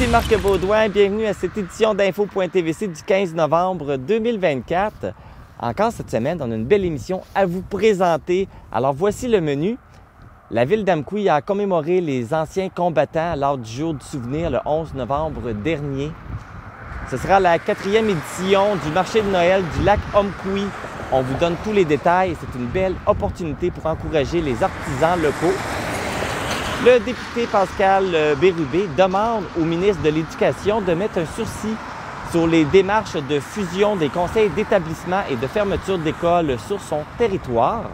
Ici Marc Baudouin, bienvenue à cette édition d'Info.tvc du 15 novembre 2024. Encore cette semaine, on a une belle émission à vous présenter. Alors voici le menu. La ville d'Amqui a commémoré les anciens combattants lors du jour du souvenir le 11 novembre dernier. Ce sera la 4e édition du marché de Noël du lac Amqui. On vous donne tous les détails. C'est une belle opportunité pour encourager les artisans locaux. Le député Pascal Bérubé demande au ministre de l'Éducation de mettre un sursis sur les démarches de fusion des conseils d'établissement et de fermeture d'écoles sur son territoire.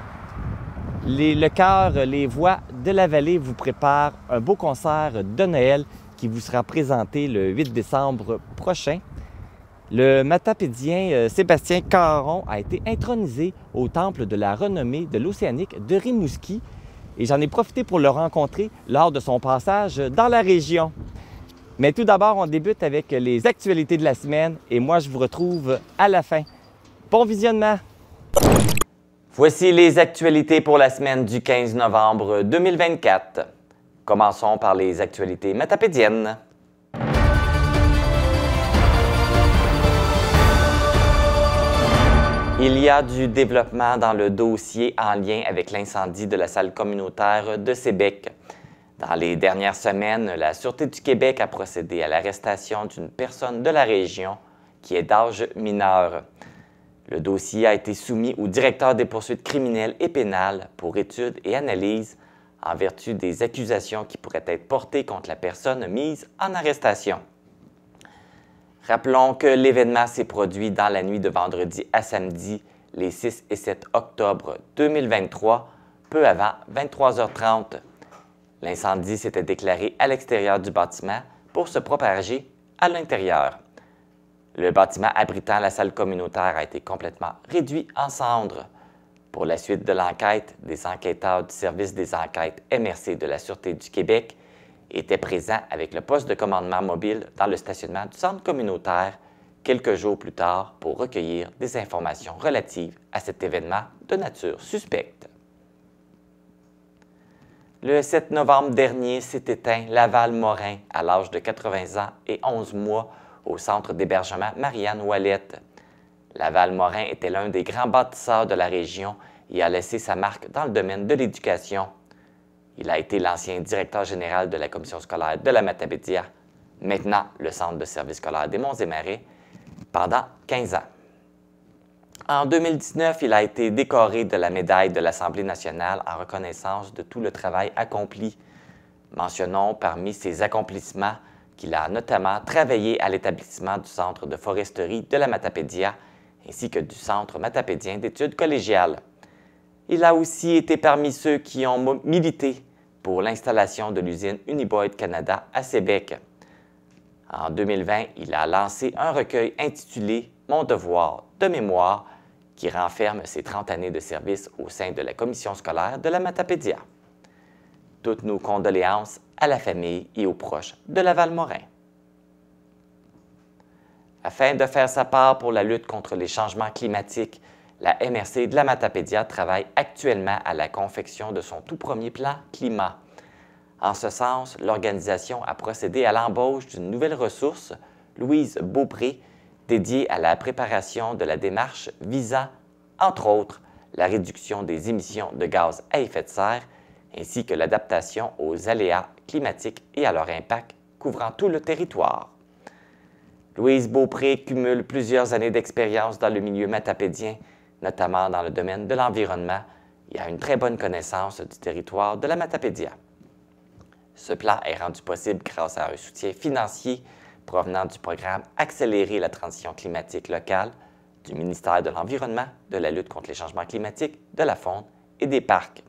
Le chœur Les Voix de la Vallée vous prépare un beau concert de Noël qui vous sera présenté le 8 décembre prochain. Le matapédien Sébastien Caron a été intronisé au temple de la renommée de l'Océanique de Rimouski et j'en ai profité pour le rencontrer lors de son passage dans la région. Mais tout d'abord, on débute avec les actualités de la semaine et moi, je vous retrouve à la fin. Bon visionnement! Voici les actualités pour la semaine du 15 novembre 2024. Commençons par les actualités matapédiennes. Il y a du développement dans le dossier en lien avec l'incendie de la salle communautaire de Sébec. Dans les dernières semaines, la Sûreté du Québec a procédé à l'arrestation d'une personne de la région qui est d'âge mineur. Le dossier a été soumis au directeur des poursuites criminelles et pénales pour étude et analyse en vertu des accusations qui pourraient être portées contre la personne mise en arrestation. Rappelons que l'événement s'est produit dans la nuit de vendredi à samedi, les 6 et 7 octobre 2023, peu avant 23h30. L'incendie s'était déclaré à l'extérieur du bâtiment pour se propager à l'intérieur. Le bâtiment abritant la salle communautaire a été complètement réduit en cendres. Pour la suite de l'enquête, des enquêteurs du service des enquêtes MRC de la Sûreté du Québec étaient présents avec le poste de commandement mobile dans le stationnement du centre communautaire quelques jours plus tard pour recueillir des informations relatives à cet événement de nature suspecte. Le 7 novembre dernier s'est éteint Laval-Morin à l'âge de 80 ans et 11 mois au centre d'hébergement Marianne-Ouellette. Laval-Morin était l'un des grands bâtisseurs de la région et a laissé sa marque dans le domaine de l'éducation. Il a été l'ancien directeur général de la commission scolaire de la Matapédia, maintenant le centre de service scolaire des Monts-et-Marais, pendant 15 ans. En 2019, il a été décoré de la médaille de l'Assemblée nationale en reconnaissance de tout le travail accompli. Mentionnons parmi ses accomplissements qu'il a notamment travaillé à l'établissement du Centre de foresterie de la Matapédia ainsi que du Centre matapédien d'études collégiales. Il a aussi été parmi ceux qui ont milité pour l'installation de l'usine Uniboyd Canada à Sébec. En 2020, il a lancé un recueil intitulé « Mon devoir de mémoire » qui renferme ses 30 années de service au sein de la commission scolaire de la Matapédia. Toutes nos condoléances à la famille et aux proches de Laval-Morin. Afin de faire sa part pour la lutte contre les changements climatiques, la MRC de la Matapédia travaille actuellement à la confection de son tout premier plan climat. En ce sens, l'organisation a procédé à l'embauche d'une nouvelle ressource, Louise Beaupré, dédiée à la préparation de la démarche visant, entre autres, la réduction des émissions de gaz à effet de serre ainsi que l'adaptation aux aléas climatiques et à leur impact couvrant tout le territoire. Louise Beaupré cumule plusieurs années d'expérience dans le milieu matapédien, notamment dans le domaine de l'environnement, et a une très bonne connaissance du territoire de la Matapédia. Ce plan est rendu possible grâce à un soutien financier provenant du programme Accélérer la transition climatique locale du ministère de l'Environnement, de la lutte contre les changements climatiques, de la faune et des parcs.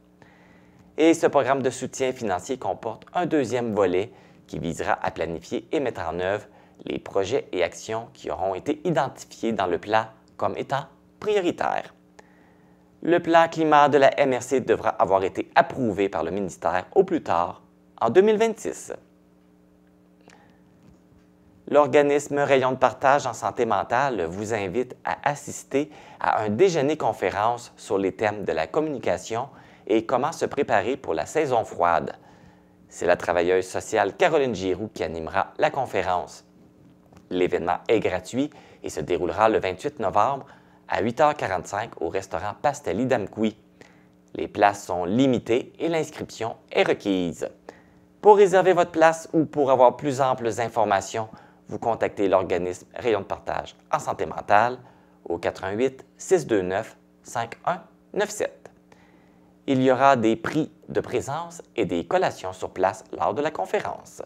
Et ce programme de soutien financier comporte un deuxième volet qui visera à planifier et mettre en œuvre les projets et actions qui auront été identifiés dans le plan comme étant prioritaires. Le plan climat de la MRC devra avoir été approuvé par le ministère au plus tard en 2026. L'organisme Rayon de partage en santé mentale vous invite à assister à un déjeuner-conférence sur les thèmes de la communication et comment se préparer pour la saison froide. C'est la travailleuse sociale Caroline Giroux qui animera la conférence. L'événement est gratuit et se déroulera le 28 novembre à 8h45 au restaurant Pastelli d'Amqui. Les places sont limitées et l'inscription est requise. Pour réserver votre place ou pour avoir plus amples informations, vous contactez l'organisme Rayon de partage en santé mentale au 88 629 5197. Il y aura des prix de présence et des collations sur place lors de la conférence.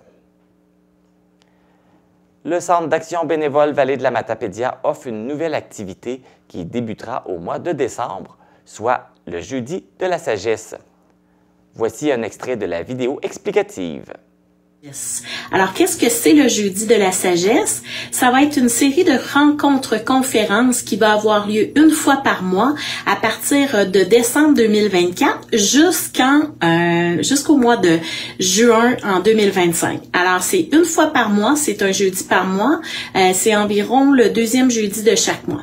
Le Centre d'action bénévole Vallée de la Matapédia offre une nouvelle activité qui débutera au mois de décembre, soit le jeudi de la sagesse. Voici un extrait de la vidéo explicative. Alors, qu'est-ce que c'est le jeudi de la sagesse? Ça va être une série de rencontres-conférences qui va avoir lieu une fois par mois à partir de décembre 2024 jusqu'au mois de juin en 2025. Alors, c'est une fois par mois, c'est un jeudi par mois, c'est environ le deuxième jeudi de chaque mois.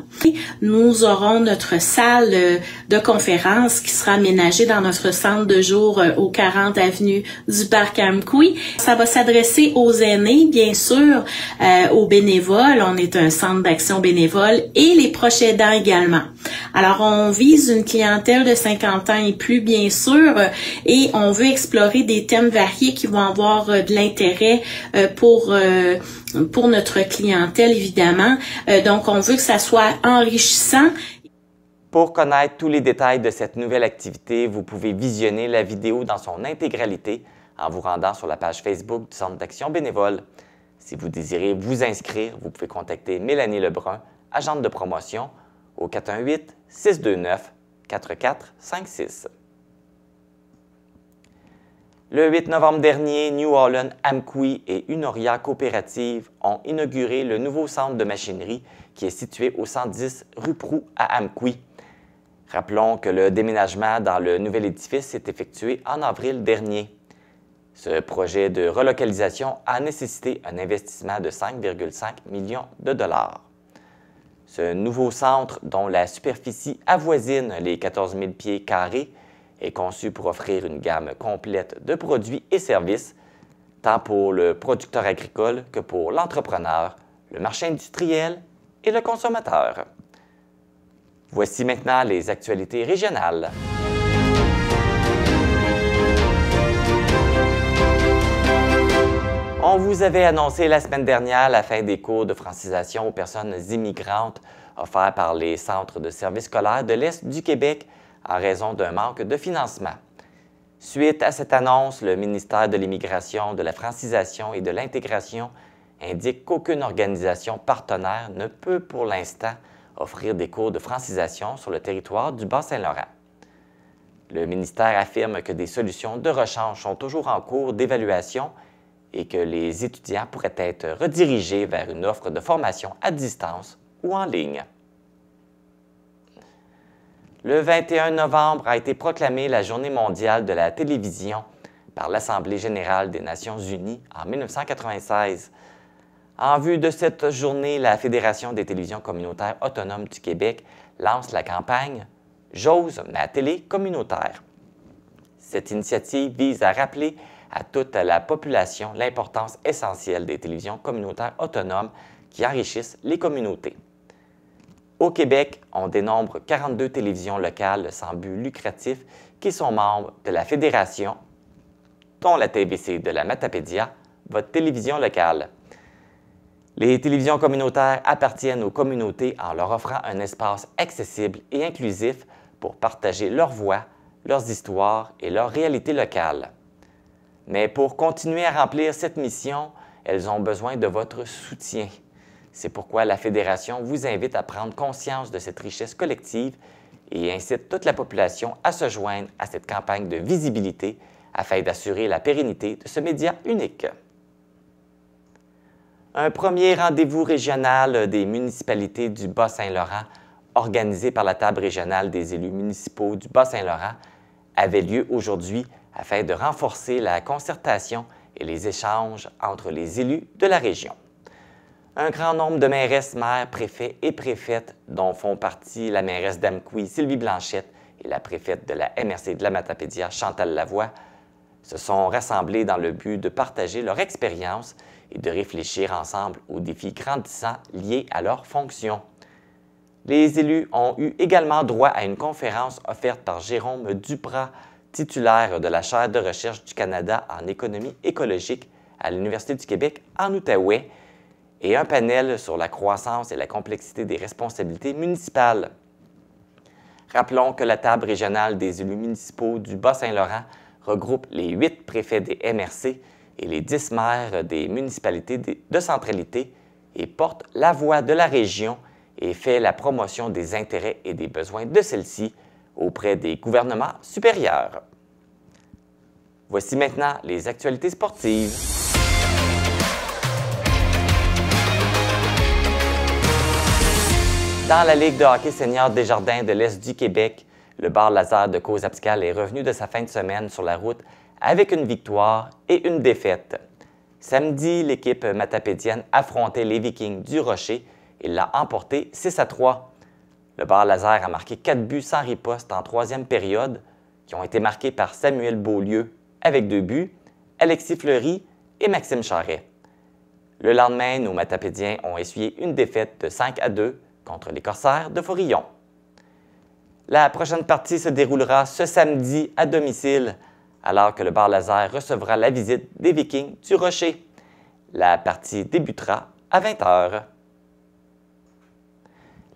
Nous aurons notre salle de conférence qui sera aménagée dans notre centre de jour au 40 avenue du Parc Amqui. Ça va s'adresser aux aînés, bien sûr, aux bénévoles. On est un centre d'action bénévole et les proches aidants également. Alors, on vise une clientèle de 50 ans et plus, bien sûr, et on veut explorer des thèmes variés qui vont avoir de l'intérêt pour notre clientèle, évidemment. Donc, on veut que ça soit enrichissant. Pour connaître tous les détails de cette nouvelle activité, vous pouvez visionner la vidéo dans son intégralité en vous rendant sur la page Facebook du Centre d'action bénévole. Si vous désirez vous inscrire, vous pouvez contacter Mélanie Lebrun, agente de promotion, au 418-629-4456. Le 8 novembre dernier, New Holland, Amqui et Unoria Coopérative ont inauguré le nouveau centre de machinerie qui est situé au 110 rue Proulx à Amqui. Rappelons que le déménagement dans le nouvel édifice s'est effectué en avril dernier. Ce projet de relocalisation a nécessité un investissement de 5,5 millions de dollars. Ce nouveau centre, dont la superficie avoisine les 14 000 pieds carrés, est conçu pour offrir une gamme complète de produits et services, tant pour le producteur agricole que pour l'entrepreneur, le marché industriel et le consommateur. Voici maintenant les actualités régionales. On vous avait annoncé la semaine dernière la fin des cours de francisation aux personnes immigrantes offerts par les centres de services scolaires de l'Est du Québec en raison d'un manque de financement. Suite à cette annonce, le ministère de l'Immigration, de la francisation et de l'intégration indique qu'aucune organisation partenaire ne peut pour l'instant offrir des cours de francisation sur le territoire du Bas-Saint-Laurent. Le ministère affirme que des solutions de rechange sont toujours en cours d'évaluation et que les étudiants pourraient être redirigés vers une offre de formation à distance ou en ligne. Le 21 novembre a été proclamée la Journée mondiale de la télévision par l'Assemblée générale des Nations unies en 1996. En vue de cette journée, la Fédération des télévisions communautaires autonomes du Québec lance la campagne « J'ose ma télé communautaire ». Cette initiative vise à rappeler à toute la population l'importance essentielle des télévisions communautaires autonomes qui enrichissent les communautés. Au Québec, on dénombre 42 télévisions locales sans but lucratif qui sont membres de la Fédération, dont la TVC de la Matapédia, votre télévision locale. Les télévisions communautaires appartiennent aux communautés en leur offrant un espace accessible et inclusif pour partager leurs voix, leurs histoires et leurs réalités locales. Mais pour continuer à remplir cette mission, elles ont besoin de votre soutien. C'est pourquoi la Fédération vous invite à prendre conscience de cette richesse collective et incite toute la population à se joindre à cette campagne de visibilité afin d'assurer la pérennité de ce média unique. Un premier rendez-vous régional des municipalités du Bas-Saint-Laurent, organisé par la Table régionale des élus municipaux du Bas-Saint-Laurent, avait lieu aujourd'hui afin de renforcer la concertation et les échanges entre les élus de la région. Un grand nombre de mairesses, maires, préfets et préfètes, dont font partie la mairesse d'Amqui, Sylvie Blanchette, et la préfète de la MRC de la Matapédia, Chantal Lavoie, se sont rassemblés dans le but de partager leur expérience et de réfléchir ensemble aux défis grandissants liés à leurs fonctions. Les élus ont eu également droit à une conférence offerte par Jérôme Duprat, titulaire de la chaire de recherche du Canada en économie écologique à l'Université du Québec en Outaouais, et un panel sur la croissance et la complexité des responsabilités municipales. Rappelons que la table régionale des élus municipaux du Bas-Saint-Laurent regroupe les 8 préfets des MRC et les 10 maires des municipalités de centralité et porte la voix de la région et fait la promotion des intérêts et des besoins de celle-ci auprès des gouvernements supérieurs. Voici maintenant les actualités sportives. Dans la Ligue de hockey senior Desjardins de l'Est du Québec, le Bar Lazare de Cauze-Abscal est revenu de sa fin de semaine sur la route avec une victoire et une défaite. Samedi, l'équipe matapédienne affrontait les Vikings du Rocher et l'a emporté 6-3. Le Bar Lazare a marqué 4 buts sans riposte en troisième période, qui ont été marqués par Samuel Beaulieu avec 2 buts, Alexis Fleury et Maxime Charret. Le lendemain, nos matapédiens ont essuyé une défaite de 5-2 contre les Corsaires de Forillon. La prochaine partie se déroulera ce samedi à domicile, alors que le Bar Lazare recevra la visite des Vikings du Rocher. La partie débutera à 20h.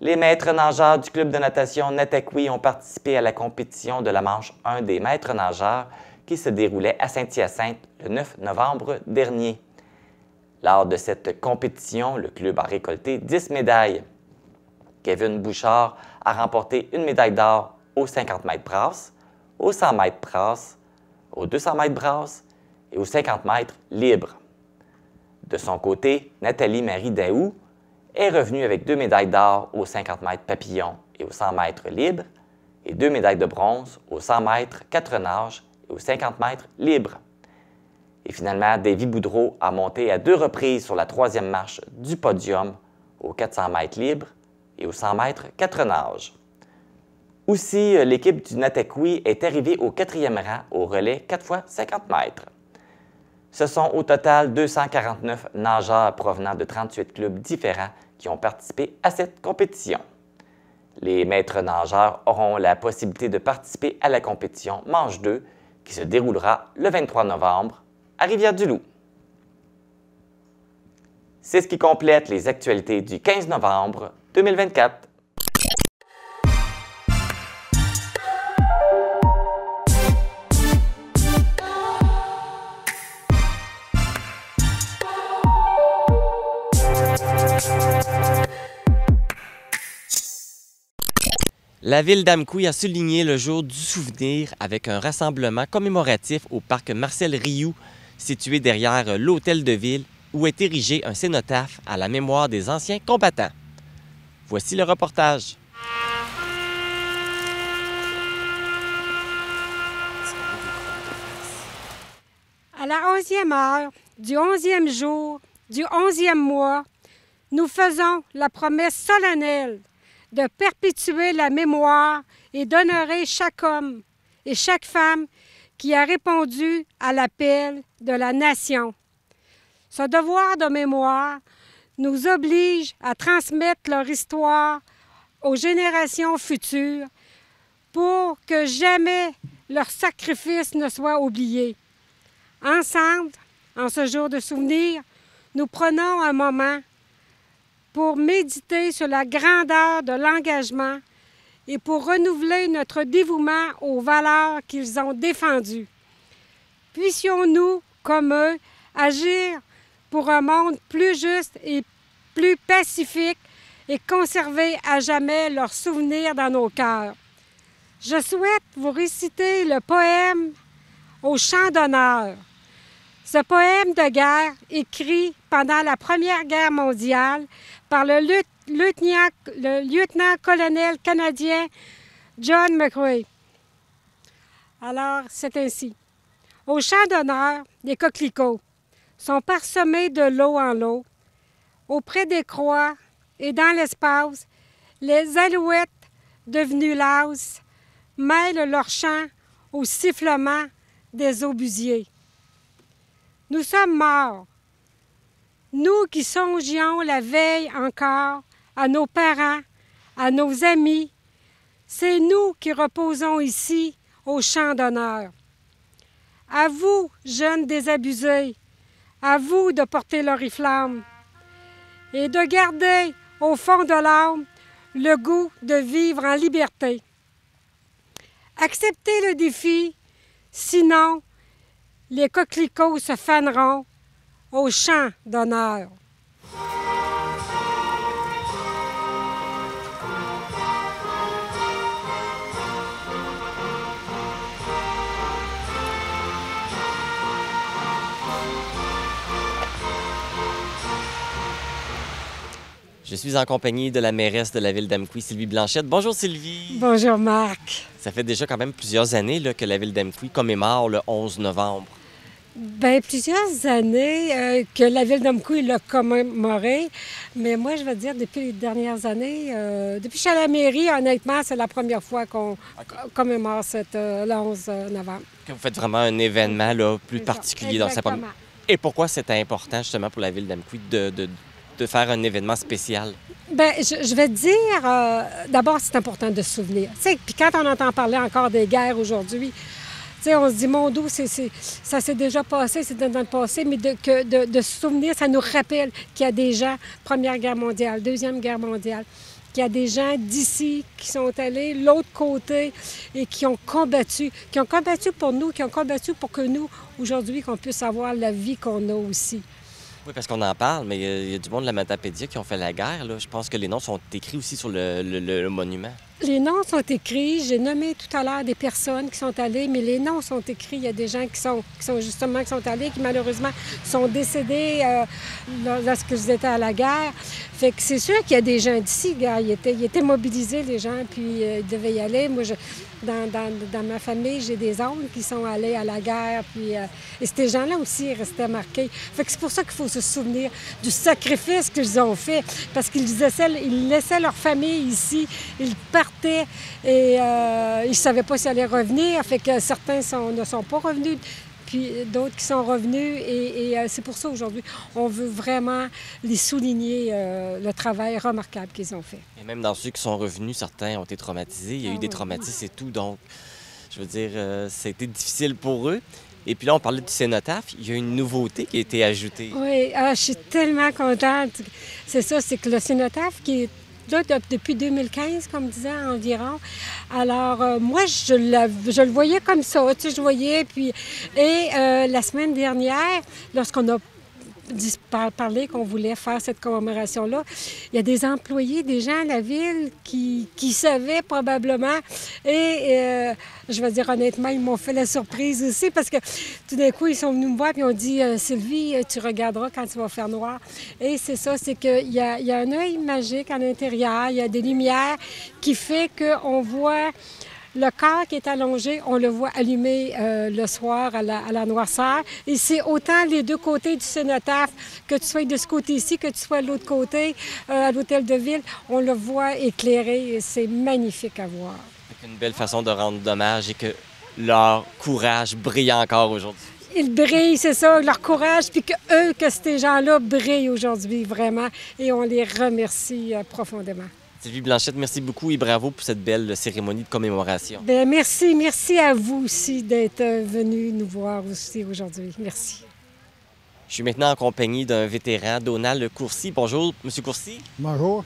Les maîtres nageurs du club de natation Nataqui ont participé à la compétition de la manche 1 des maîtres nageurs qui se déroulait à Saint-Hyacinthe le 9 novembre dernier. Lors de cette compétition, le club a récolté 10 médailles. Kevin Bouchard a remporté une médaille d'or aux 50 mètres brasse, aux 100 mètres brasse, aux 200 mètres brasse et aux 50 mètres libre. De son côté, Nathalie-Marie Daou est revenue avec 2 médailles d'or aux 50 mètres papillon et aux 100 mètres libre et 2 médailles de bronze aux 100 mètres 4 nages et aux 50 mètres libre. Et finalement, Davy Boudreau a monté à 2 reprises sur la 3e marche du podium aux 400 mètres libre et aux 100 mètres 4 nages. Aussi, l'équipe du Nataqui est arrivée au 4e rang au relais 4 x 50 mètres. Ce sont au total 249 nageurs provenant de 38 clubs différents qui ont participé à cette compétition. Les maîtres nageurs auront la possibilité de participer à la compétition Manche 2 qui se déroulera le 23 novembre à Rivière-du-Loup. C'est ce qui complète les actualités du 15 novembre 2024. La ville d'Amqui a souligné le jour du souvenir avec un rassemblement commémoratif au parc Marcel Rioux, situé derrière l'hôtel de ville, où est érigé un cénotaphe à la mémoire des anciens combattants. Voici le reportage. À la 11e heure du 11e jour du 11e mois, nous faisons la promesse solennelle de perpétuer la mémoire et d'honorer chaque homme et chaque femme qui a répondu à l'appel de la nation. Ce devoir de mémoire nous oblige à transmettre leur histoire aux générations futures pour que jamais leur sacrifice ne soit oublié. Ensemble, en ce jour de souvenir, nous prenons un moment pour méditer sur la grandeur de l'engagement et pour renouveler notre dévouement aux valeurs qu'ils ont défendues. Puissions-nous, comme eux, agir pour un monde plus juste et plus pacifique et conserver à jamais leurs souvenirs dans nos cœurs. Je souhaite vous réciter le poème « Au chant d'honneur ». Ce poème de guerre, écrit pendant la Première Guerre mondiale par le lieutenant-colonel canadien John McCrae. Alors, c'est ainsi. Au champ d'honneur, les coquelicots sont parsemés de lot en lot. Auprès des croix et dans l'espace, les alouettes devenues lasses mêlent leur chant au sifflement des obusiers. Nous sommes morts. Nous qui songions la veille encore à nos parents, à nos amis, c'est nous qui reposons ici au champ d'honneur. À vous, jeunes désabusés, à vous de porter l'oriflamme et de garder au fond de l'âme le goût de vivre en liberté. Acceptez le défi, sinon les coquelicots se faneront au champ d'honneur. Je suis en compagnie de la mairesse de la ville d'Amqui, Sylvie Blanchette. Bonjour Sylvie. Bonjour Marc. Ça fait déjà quand même plusieurs années là, que la ville d'Amqui commémore le 11 novembre. Bien, plusieurs années que la ville d'Amqui l'a commémoré, mais moi, je vais dire, depuis les dernières années, depuis que je suis à la mairie, honnêtement, c'est la première fois qu'on commémore le 11 novembre. Que vous faites vraiment un événement là, plus particulier dans sa première. Et pourquoi c'est important justement pour la ville d'Amqui de faire un événement spécial? Bien, je vais te dire, d'abord, c'est important de se souvenir. Tu sais, puis quand on entend parler encore des guerres aujourd'hui, tu sais, on se dit, mon Dieu, ça s'est déjà passé, c'est dans le passé, mais de se souvenir, ça nous rappelle qu'il y a des gens, Première Guerre mondiale, Deuxième Guerre mondiale, qu'il y a des gens d'ici qui sont allés de l'autre côté et qui ont combattu pour nous, qui ont combattu pour que nous, aujourd'hui, qu'on puisse avoir la vie qu'on a aussi. Oui, parce qu'on en parle, mais il y a du monde de la Matapédia qui ont fait la guerre. Là. Je pense que les noms sont écrits aussi sur le monument. Les noms sont écrits. J'ai nommé tout à l'heure des personnes qui sont allées, mais les noms sont écrits. Il y a des gens qui sont allés, qui malheureusement sont décédés lorsqu'ils étaient à la guerre. Fait que c'est sûr qu'il y a des gens d'ici, gars. Ils étaient mobilisés, les gens, puis ils devaient y aller. Moi, dans ma famille, j'ai des oncles qui sont allés à la guerre, puis et ces gens-là aussi restaient marqués. Fait que c'est pour ça qu'il faut se souvenir du sacrifice qu'ils ont fait, parce qu'ils laissaient leur famille ici, ils partaient et ils ne savaient pas s'ils allaient revenir. Fait que certains ne sont pas revenus, puis d'autres qui sont revenus. Et c'est pour ça aujourd'hui, on veut vraiment les souligner, le travail remarquable qu'ils ont fait. Et même dans ceux qui sont revenus, certains ont été traumatisés. Il y a eu des traumatismes et tout. Donc, je veux dire, ça a été difficile pour eux. Et puis là, on parlait du cénotaphe. Il y a une nouveauté qui a été ajoutée. Oui, je suis tellement contente. C'est ça, c'est que le cénotaphe qui est là depuis 2015, comme disait environ. Alors, moi, je le voyais comme ça, tu sais, je voyais. Puis, la semaine dernière, lorsqu'on a parlé qu'on voulait faire cette commémoration-là, il y a des employés, des gens à la ville qui savaient probablement. Et je vais dire honnêtement, ils m'ont fait la surprise aussi parce que tout d'un coup, ils sont venus me voir et ont dit « Sylvie, tu regarderas quand tu vas faire noir. » Et c'est ça, c'est qu'il y a un œil magique à l'intérieur, il y a des lumières qui fait qu'on voit le corps qui est allongé, on le voit allumé le soir à la noirceur. Et c'est autant les deux côtés du cénotaphe, que tu sois de ce côté-ci, que tu sois de l'autre côté, à l'hôtel de ville, on le voit éclairé et c'est magnifique à voir. C'est une belle façon de rendre hommage et que leur courage brille encore aujourd'hui. Ils brillent, c'est ça, leur courage, puis que ces gens-là brillent aujourd'hui, vraiment. Et on les remercie profondément. Sylvie Blanchette, merci beaucoup et bravo pour cette belle cérémonie de commémoration. Bien, merci à vous aussi d'être venu nous voir aussi aujourd'hui. Merci. Je suis maintenant en compagnie d'un vétéran, Donald Courcy. Bonjour, M. Courcy. Bonjour.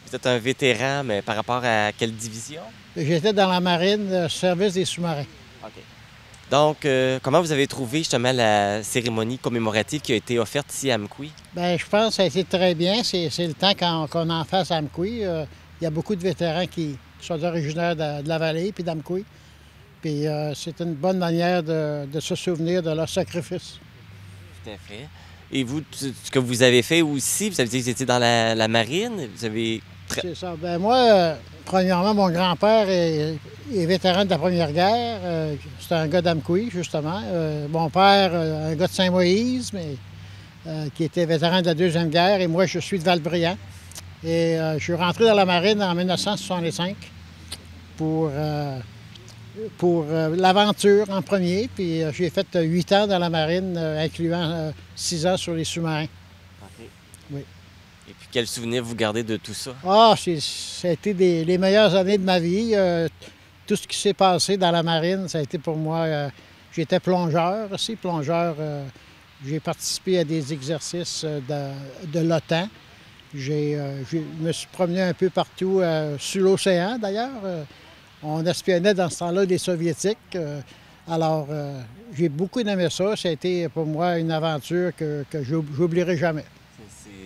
Vous êtes un vétéran, mais par rapport à quelle division? J'étais dans la marine, service des sous-marins. OK. Donc, comment vous avez trouvé justement la cérémonie commémorative qui a été offerte ici à Amqui? Bien, je pense que ça a été très bien. C'est le temps qu'on en fasse à Amqui. Il y a beaucoup de vétérans qui sont originaires de la vallée puis d'Amqui. Puis c'est une bonne manière de se souvenir de leur sacrifice. Tout à fait. Et vous, ce que vous avez fait aussi, vous avez dit que vous étiez dans la marine, vous avez... C'est ça. Bien, moi, premièrement, mon grand-père est vétéran de la Première Guerre. C'est un gars d'Amqui, justement. Mon père, un gars de Saint-Moïse, mais qui était vétéran de la Deuxième Guerre. Et moi, je suis de Val-Brillant. Et je suis rentré dans la marine en 1965 pour pour l'aventure en premier. Puis j'ai fait 8 ans dans la marine, incluant 6 ans sur les sous-marins. OK. Oui. Et puis, quel souvenir vous gardez de tout ça? Ah, ça a été les meilleures années de ma vie. Tout ce qui s'est passé dans la marine, ça a été pour moi... j'étais plongeur aussi, plongeur. J'ai participé à des exercices de l'OTAN. Je me suis promené un peu partout sur l'océan, d'ailleurs. On espionnait dans ce temps-là des Soviétiques. Alors, j'ai beaucoup aimé ça. Ça a été pour moi une aventure que j'oublierai jamais.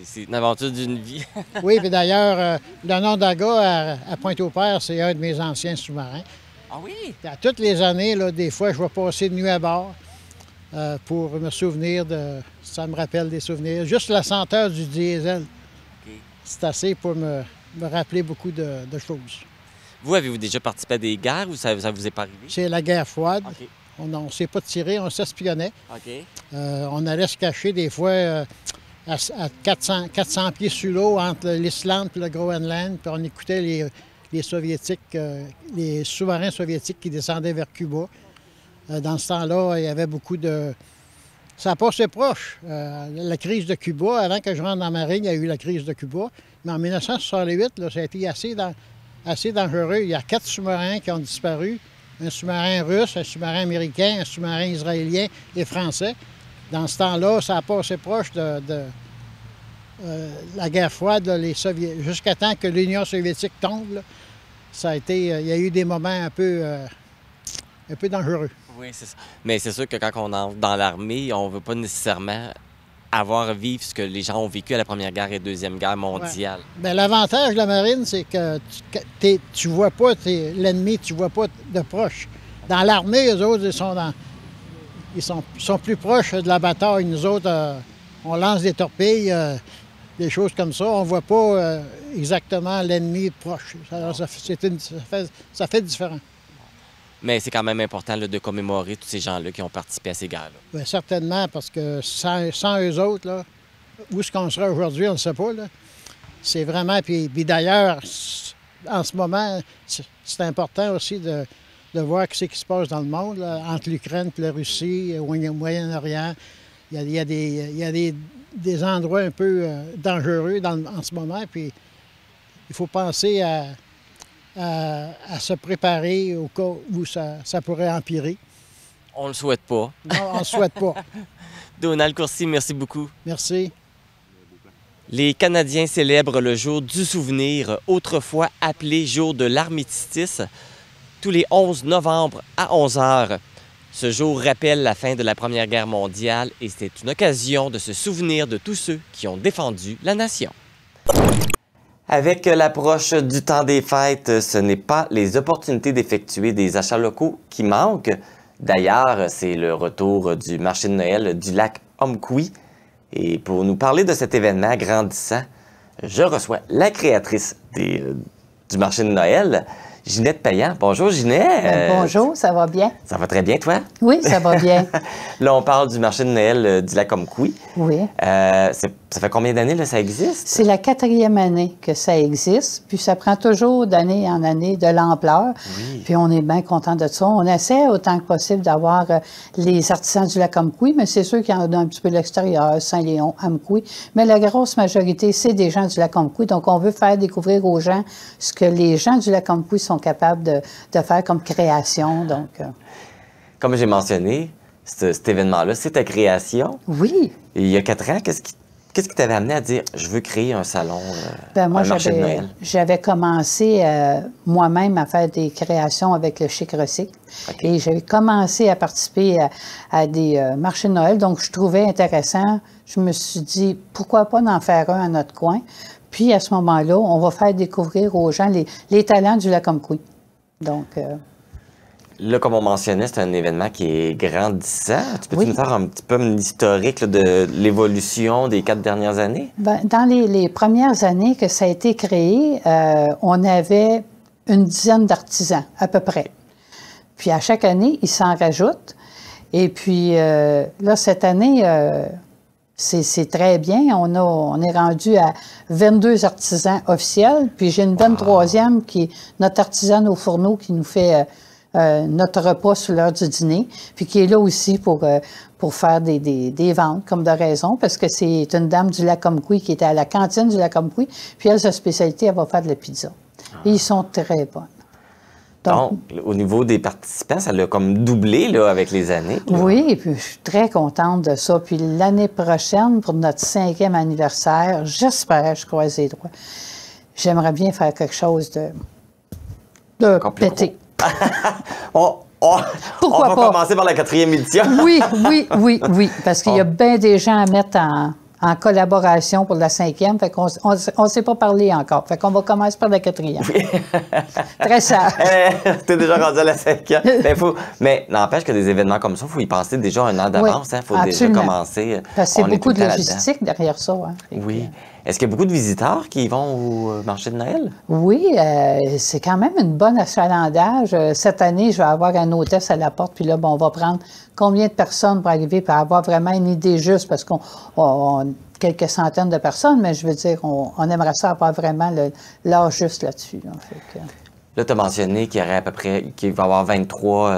C'est une aventure d'une vie. Oui, puis d'ailleurs, le Nondaga à Pointe-au-Père, c'est un de mes anciens sous-marins. Ah oui? Puis à toutes les années, là, des fois, je vais passer de nuit à bord pour me souvenir de... Ça me rappelle des souvenirs. Juste la senteur du diesel, c'est assez pour me rappeler beaucoup de choses. Vous, avez-vous déjà participé à des guerres ou ça vous est pas arrivé? C'est la guerre froide. OK. On ne s'est pas tiré, on s'espionnait. OK. On allait se cacher des fois à 400 pieds sous l'eau entre l'Islande et le Groenland, puis on écoutait les Soviétiques, les sous-marins soviétiques qui descendaient vers Cuba. Dans ce temps-là, il y avait beaucoup de... Ça passait proche. La crise de Cuba, avant que je rentre dans la marine, il y a eu la crise de Cuba. Mais en 1968, là, ça a été assez dangereux. Il y a 4 sous-marins qui ont disparu. Un sous-marin russe, un sous-marin américain, un sous-marin israélien et français. Dans ce temps-là, ça a passé proche de la guerre froide, là, jusqu'à temps que l'Union soviétique tombe. Là, ça a été, il y a eu des moments un peu dangereux. Oui, c'est ça. Mais c'est sûr que quand on entre dans l'armée, on ne veut pas nécessairement avoir à vivre ce que les gens ont vécu à la Première Guerre et Deuxième Guerre mondiale. Ouais. Bien, l'avantage de la marine, c'est que tu vois pas l'ennemi, tu vois pas de proche. Dans l'armée, eux autres, ils sont plus proches de la bataille. Nous autres, on lance des torpilles, des choses comme ça. On voit pas exactement l'ennemi proche. Alors, ça fait différent. Mais c'est quand même important là, de commémorer tous ces gens-là qui ont participé à ces guerres-là. Bien, certainement, parce que sans eux autres, là, où est-ce qu'on sera aujourd'hui, on ne sait pas. Là. C'est vraiment... Puis d'ailleurs, en ce moment, c'est important aussi de voir ce qui se passe dans le monde, là, entre l'Ukraine et la Russie, au Moyen-Orient. Il y a des endroits un peu dangereux en ce moment, puis il faut penser à se préparer au cas où ça pourrait empirer. On le souhaite pas. Non, on ne le souhaite pas. Donald Courcy, merci beaucoup. Merci. Les Canadiens célèbrent le jour du souvenir, autrefois appelé jour de l'armistice, tous les 11 novembre à 11 h. Ce jour rappelle la fin de la Première Guerre mondiale et c'est une occasion de se souvenir de tous ceux qui ont défendu la nation. Avec l'approche du temps des fêtes, ce n'est pas les opportunités d'effectuer des achats locaux qui manquent. D'ailleurs, c'est le retour du marché de Noël du lac Omkoui. Et pour nous parler de cet événement grandissant, je reçois la créatrice du marché de Noël, Ginette Payan. Bonjour, Ginette. Bonjour, ça va bien? Ça va très bien, toi? Oui, ça va bien. Là, on parle du marché de Noël du lac Omkoui. Oui. Ça fait combien d'années que ça existe? C'est la 4e année que ça existe, puis ça prend toujours d'année en année de l'ampleur. Oui. Puis on est bien content de ça. On essaie autant que possible d'avoir les artisans du lac Omkoui, mais c'est sûr qu'il y en a un petit peu de l'extérieur, Saint-Léon, Omkoui. Mais la grosse majorité, c'est des gens du lac Omkoui. Donc, on veut faire découvrir aux gens ce que les gens du lac Omkoui sont capables de faire comme création. Donc, Comme j'ai mentionné, cet événement-là, c'est ta création. Oui. Et il y a 4 ans, qu'est-ce qui t'avait amené à dire « je veux créer un salon, moi, un marché de Noël ». J'avais commencé moi-même à faire des créations avec le Chic Recycle. Okay. Et j'avais commencé à participer à des marchés de Noël. Donc, je trouvais intéressant. Je me suis dit, pourquoi pas en faire un à notre coin? Puis, à ce moment-là, on va faire découvrir aux gens les talents du lac Omkoui. Donc... Là, comme on mentionnait, c'est un événement qui est grandissant. Tu peux nous faire un petit peu un historique là, de l'évolution des 4 dernières années? Bien, dans les premières années que ça a été créé, on avait une dizaine d'artisans, à peu près. Puis à chaque année, ils s'en rajoutent. Et puis là, cette année, c'est très bien. On est rendu à 22 artisans officiels. Puis j'ai une 23e qui est notre artisane au fourneau qui nous fait notre repas sur l'heure du dîner, puis qui est là aussi pour faire des ventes, comme de raison, parce que c'est une dame du Lac-Comquie qui était à la cantine du Lac-Comquie, puis elle, sa spécialité, elle va faire de la pizza. Et ils sont très bonnes. Donc, au niveau des participants, ça l'a comme doublé là, avec les années. Là. Oui, et puis je suis très contente de ça. Puis l'année prochaine, pour notre 5e anniversaire, j'espère, je croise les doigts, j'aimerais bien faire quelque chose de pété. Pourquoi on va commencer par la 4e édition. Oui, parce qu'il y a bien des gens à mettre en collaboration pour la 5e, fait qu'on ne s'est pas parlé encore. Fait qu'on va commencer par la 4e. Très sage. T'es déjà rendu à la 5e. Mais n'empêche que des événements comme ça, il faut y penser déjà un an d'avance. Il faut déjà commencer. Parce que c'est beaucoup de logistique derrière ça. Hein. Oui. Est-ce qu'il y a beaucoup de visiteurs qui vont au marché de Noël? Oui, c'est quand même une bonne achalandage. Cette année, je vais avoir un hôtesse à la porte, puis là, on va prendre combien de personnes pour arriver, pour avoir vraiment une idée juste, parce qu'on a quelques centaines de personnes, mais je veux dire, on aimerait ça avoir vraiment l'âge juste là-dessus. Là, tu as mentionné qu'il y aurait à peu près, qu'il va y avoir 23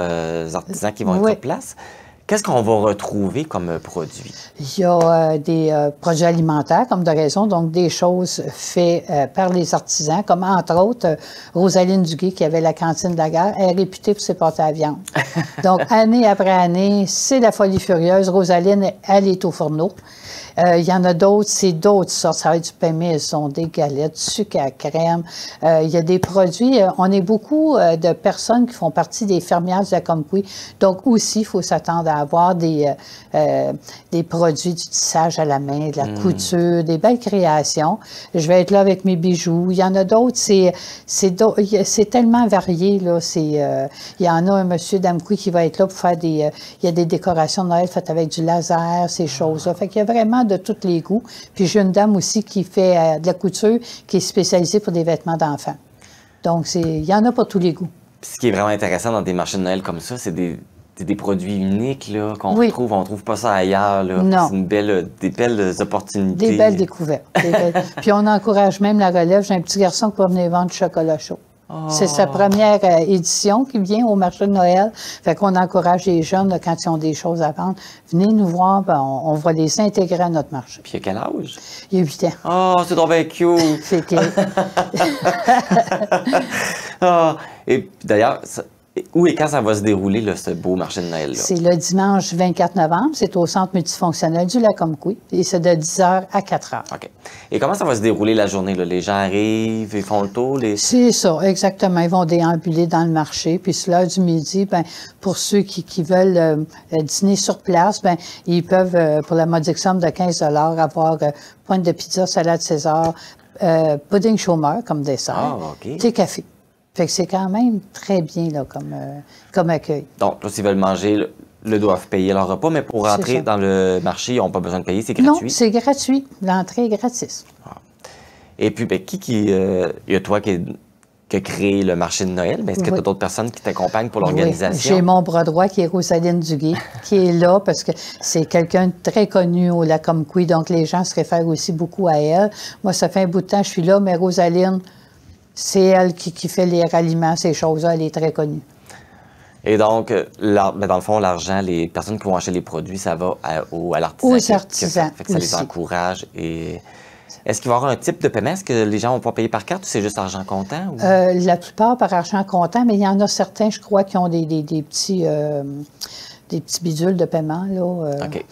artisans qui vont être sur place. Qu'est-ce qu'on va retrouver comme produit? Il y a des produits alimentaires, comme de raison, donc des choses faites par les artisans, comme entre autres Rosaline Duguay, qui avait la cantine de la gare, elle est réputée pour ses pâtes à viande. Donc, année après année, c'est la folie furieuse. Rosaline, elle est au fourneau. Il y en a d'autres, c'est d'autres sortes. Ça va être du pain maison, des galettes, du sucre à crème. Il y a des produits. On est beaucoup de personnes qui font partie des fermières du Lac-Comquie. Donc aussi, il faut s'attendre à avoir des produits du tissage à la main, de la couture, des belles créations. Je vais être là avec mes bijoux. Il y en a d'autres. C'est tellement varié, là. Il y en a un monsieur d'Amqui qui va être là pour faire il y a des décorations de Noël faites avec du laser, ces choses-là. Fait qu'il y a vraiment de tous les goûts. Puis j'ai une dame aussi qui fait de la couture, qui est spécialisée pour des vêtements d'enfants. Donc, il y en a pour tous les goûts. Puis ce qui est vraiment intéressant dans des marchés de Noël comme ça, c'est des produits uniques là, qu'on retrouve. On ne trouve pas ça ailleurs. Non. C'est des belles opportunités. Des belles découvertes. Puis on encourage même la relève. J'ai un petit garçon qui va venir vendre du chocolat chaud. Oh. C'est sa première édition qui vient au marché de Noël. Fait qu'on encourage les jeunes, là, quand ils ont des choses à vendre, venez nous voir, ben, on va les intégrer à notre marché. Puis il a quel âge? Il a 8 ans. Oh, c'est trop bien cute! C'est clair. Oh, et d'ailleurs, où et quand ça va se dérouler, là, ce beau marché de Noël-là? C'est le dimanche 24 novembre. C'est au centre multifonctionnel du Lac-Comquie. Et c'est de 10h à 4h. OK. Et comment ça va se dérouler la journée? Là? Les gens arrivent, ils font le tour? C'est ça, exactement. Ils vont déambuler dans le marché. Puis, sur l'heure du midi, ben, pour ceux qui veulent dîner sur place, ben, ils peuvent, pour la modique somme de 15 avoir pointe de pizza, salade César, pudding chômeur comme dessert, thé café. Fait que c'est quand même très bien là, comme accueil. Donc, là, s'ils veulent manger, doivent payer leur repas, mais pour rentrer dans le marché, ils n'ont pas besoin de payer, c'est gratuit? Non, c'est gratuit. L'entrée est gratis. Ah. Et puis, ben, il y a toi qui a créé le marché de Noël, mais est-ce que tu as d'autres personnes qui t'accompagnent pour l'organisation? Oui. J'ai mon bras droit qui est Rosaline Duguay, qui est là parce que c'est quelqu'un de très connu au Lac-Comquie, donc les gens se réfèrent aussi beaucoup à elle. Moi, ça fait un bout de temps que je suis là, mais Rosaline, c'est elle qui fait les ralliements, ces choses-là, elle est très connue. Et donc, dans le fond, l'argent, les personnes qui vont acheter les produits, ça va à l'artisan. Aux artisans. Fait que ça les encourage. Et est-ce qu'il va y avoir un type de paiement? Est-ce que les gens vont pouvoir payer par carte ou c'est juste argent comptant? Ou? La plupart par argent comptant, mais il y en a certains, je crois, qui ont des petits bidules de paiement. Là, OK.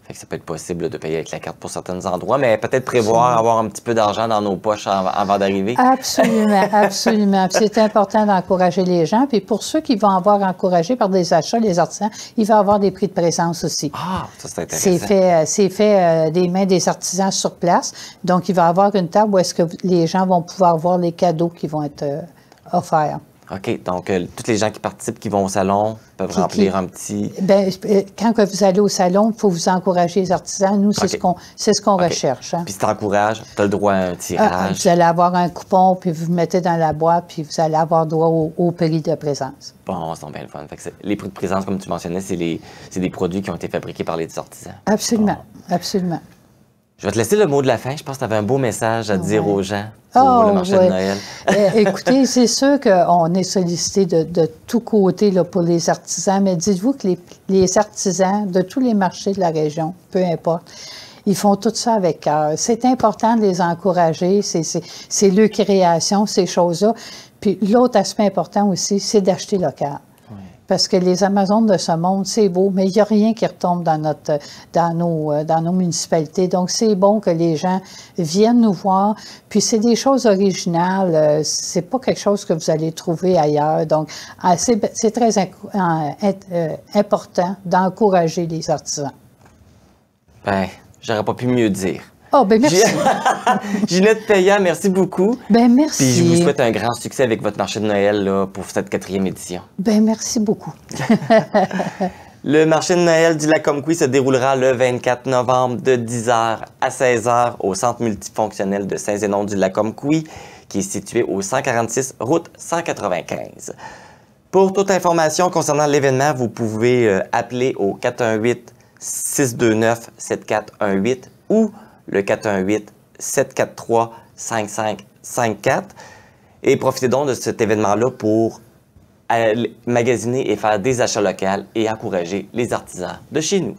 Fait que ça peut être possible de payer avec la carte pour certains endroits, mais peut-être prévoir avoir un petit peu d'argent dans nos poches avant d'arriver. Absolument, absolument. C'est important d'encourager les gens. Puis pour ceux qui vont avoir encouragé par des achats, les artisans, il va y avoir des prix de présence aussi. Ah, ça c'est intéressant. C'est fait des mains des artisans sur place. Donc, il va y avoir une table où est-ce que les gens vont pouvoir voir les cadeaux qui vont être offerts. OK. Donc, tous les gens qui participent, qui vont au salon, peuvent remplir un petit... Bien, quand vous allez au salon, il faut vous encourager les artisans. Nous, c'est ce qu'on recherche. Hein. Puis si tu encourages, tu as le droit à un tirage. Vous allez avoir un coupon, puis vous mettez dans la boîte, puis vous allez avoir droit au prix de présence. Bon, c'est bien le fun. Fait que les prix de présence, comme tu mentionnais, c'est des produits qui ont été fabriqués par les artisans. Absolument, absolument. Je vais te laisser le mot de la fin. Je pense que tu avais un beau message à dire aux gens pour le marché de Noël. Écoutez, c'est sûr qu'on est sollicité de tous côtés là, pour les artisans, mais dites-vous que les artisans de tous les marchés de la région, peu importe, ils font tout ça avec cœur. C'est important de les encourager, c'est leur création, ces choses-là. Puis l'autre aspect important aussi, c'est d'acheter local. Parce que les Amazones de ce monde, c'est beau, mais il n'y a rien qui retombe dans nos municipalités. Donc, c'est bon que les gens viennent nous voir. Puis, c'est des choses originales. C'est pas quelque chose que vous allez trouver ailleurs. Donc, c'est très important d'encourager les artisans. Ben, j'aurais pas pu mieux dire. Oh, ben merci. Ginette Payan, merci beaucoup. Ben merci. Puis je vous souhaite un grand succès avec votre marché de Noël là, pour cette 4e édition. Ben merci beaucoup. Le marché de Noël du Lac-Comquis se déroulera le 24 novembre de 10h à 16h au centre multifonctionnel de Saint-Zénon-du-Lac-Comquis, qui est situé au 146 route 195. Pour toute information concernant l'événement, vous pouvez appeler au 418-629-7418 ou le 418-743-5554. Et profitez donc de cet événement-là pour magasiner et faire des achats locaux et encourager les artisans de chez nous.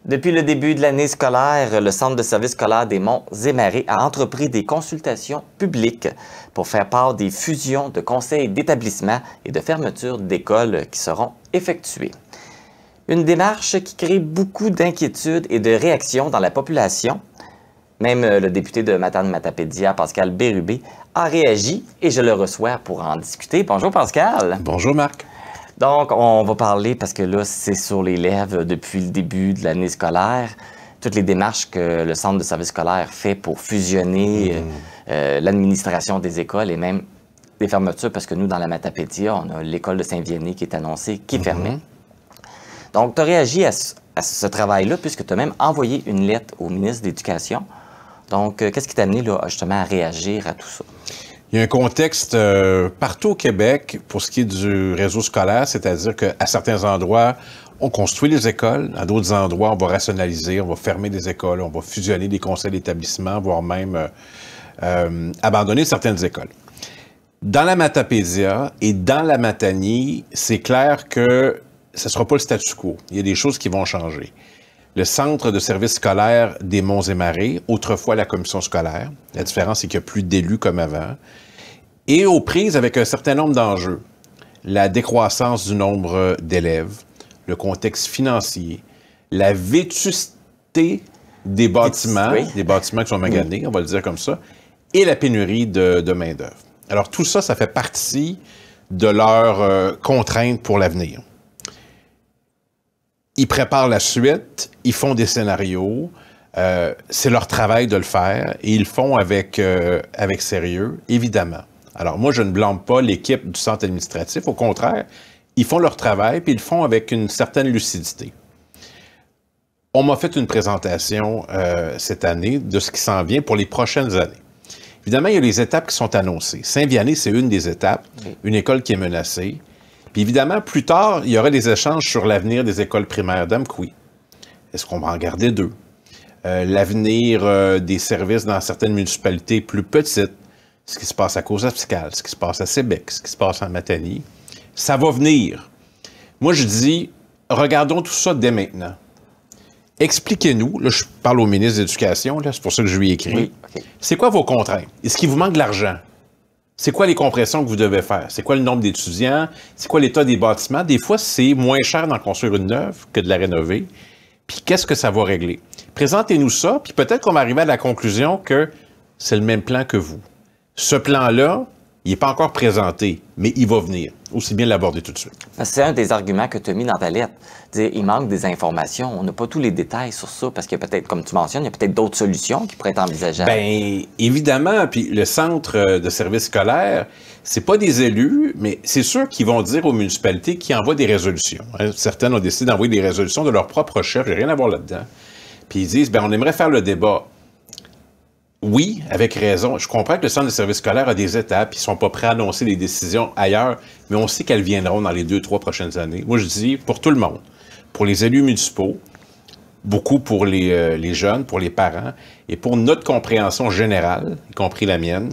Depuis le début de l'année scolaire, le Centre de services scolaires des Monts-et-Marais a entrepris des consultations publiques pour faire part des fusions de conseils d'établissement et de fermetures d'écoles qui seront effectuées. Une démarche qui crée beaucoup d'inquiétudes et de réactions dans la population. Même le député de Matane-Matapédia, Pascal Bérubé, a réagi et je le reçois pour en discuter. Bonjour Pascal. Bonjour Marc. Donc, on va parler, parce que là, c'est sur les lèvres depuis le début de l'année scolaire, toutes les démarches que le Centre de services scolaires fait pour fusionner l'administration des écoles et même des fermetures, parce que nous, dans la Matapédia, on a l'école de Saint-Viennet qui est annoncée, qui est fermée. Donc, tu as réagi à ce travail-là, puisque tu as même envoyé une lettre au ministre de l'Éducation. Donc, qu'est-ce qui t'a amené là, justement à réagir à tout ça? Il y a un contexte partout au Québec pour ce qui est du réseau scolaire, c'est-à-dire qu'à certains endroits, on construit les écoles, à d'autres endroits, on va rationaliser, on va fermer des écoles, on va fusionner des conseils d'établissement, voire même abandonner certaines écoles. Dans la Matapédia et dans la Matanie, c'est clair que ce ne sera pas le statu quo. Il y a des choses qui vont changer. Le Centre de services scolaires des Monts-et-Marais, autrefois la commission scolaire, la différence, c'est qu'il n'y a plus d'élus comme avant, est aux prises avec un certain nombre d'enjeux. La décroissance du nombre d'élèves, le contexte financier, la vétusté des bâtiments, des bâtiments qui sont maganés, on va le dire comme ça, et la pénurie de main-d'œuvre. Alors tout ça, ça fait partie de leurs contraintes pour l'avenir. Ils préparent la suite, ils font des scénarios, c'est leur travail de le faire et ils le font avec sérieux, évidemment. Alors moi, je ne blâme pas l'équipe du centre administratif, au contraire, ils font leur travail puis ils le font avec une certaine lucidité. On m'a fait une présentation cette année de ce qui s'en vient pour les prochaines années. Évidemment, il y a les étapes qui sont annoncées. Saint-Vianney, c'est une des étapes, une école qui est menacée. Puis évidemment, plus tard, il y aura des échanges sur l'avenir des écoles primaires d'Amqui. Est-ce qu'on va en garder deux? L'avenir des services dans certaines municipalités plus petites, ce qui se passe à Causa-Fiscale, ce qui se passe à Sébec, ce qui se passe en Matanie, ça va venir. Moi, je dis, regardons tout ça dès maintenant. Expliquez-nous, là, je parle au ministre de l'Éducation, c'est pour ça que je lui ai écrit. Oui, okay. C'est quoi vos contraintes? Est-ce qu'il vous manque de l'argent? C'est quoi les compressions que vous devez faire? C'est quoi le nombre d'étudiants? C'est quoi l'état des bâtiments? Des fois, c'est moins cher d'en construire une neuve que de la rénover. Puis qu'est-ce que ça va régler? Présentez-nous ça, puis peut-être qu'on va arriver à la conclusion que c'est le même plan que vous. Ce plan-là, il n'est pas encore présenté, mais il va venir. Aussi bien l'aborder tout de suite. C'est un des arguments que tu as mis dans ta lettre. Dire, il manque des informations. On n'a pas tous les détails sur ça parce qu'il y a peut-être, comme tu mentionnes, il y a peut-être d'autres solutions qui pourraient être envisageables. Bien, évidemment. Puis le centre de services scolaires, c'est pas des élus, mais c'est sûr qu'ils vont dire aux municipalités qui envoient des résolutions. Hein. Certaines ont décidé d'envoyer des résolutions de leur propre chef. J'ai rien à voir là-dedans. Puis ils disent, bien, on aimerait faire le débat. Oui, avec raison. Je comprends que le Centre de services scolaires a des étapes. Ils ne sont pas prêts à annoncer des décisions ailleurs, mais on sait qu'elles viendront dans les 2-3 prochaines années. Moi, je dis, pour tout le monde, pour les élus municipaux, beaucoup pour les jeunes, pour les parents, et pour notre compréhension générale, y compris la mienne.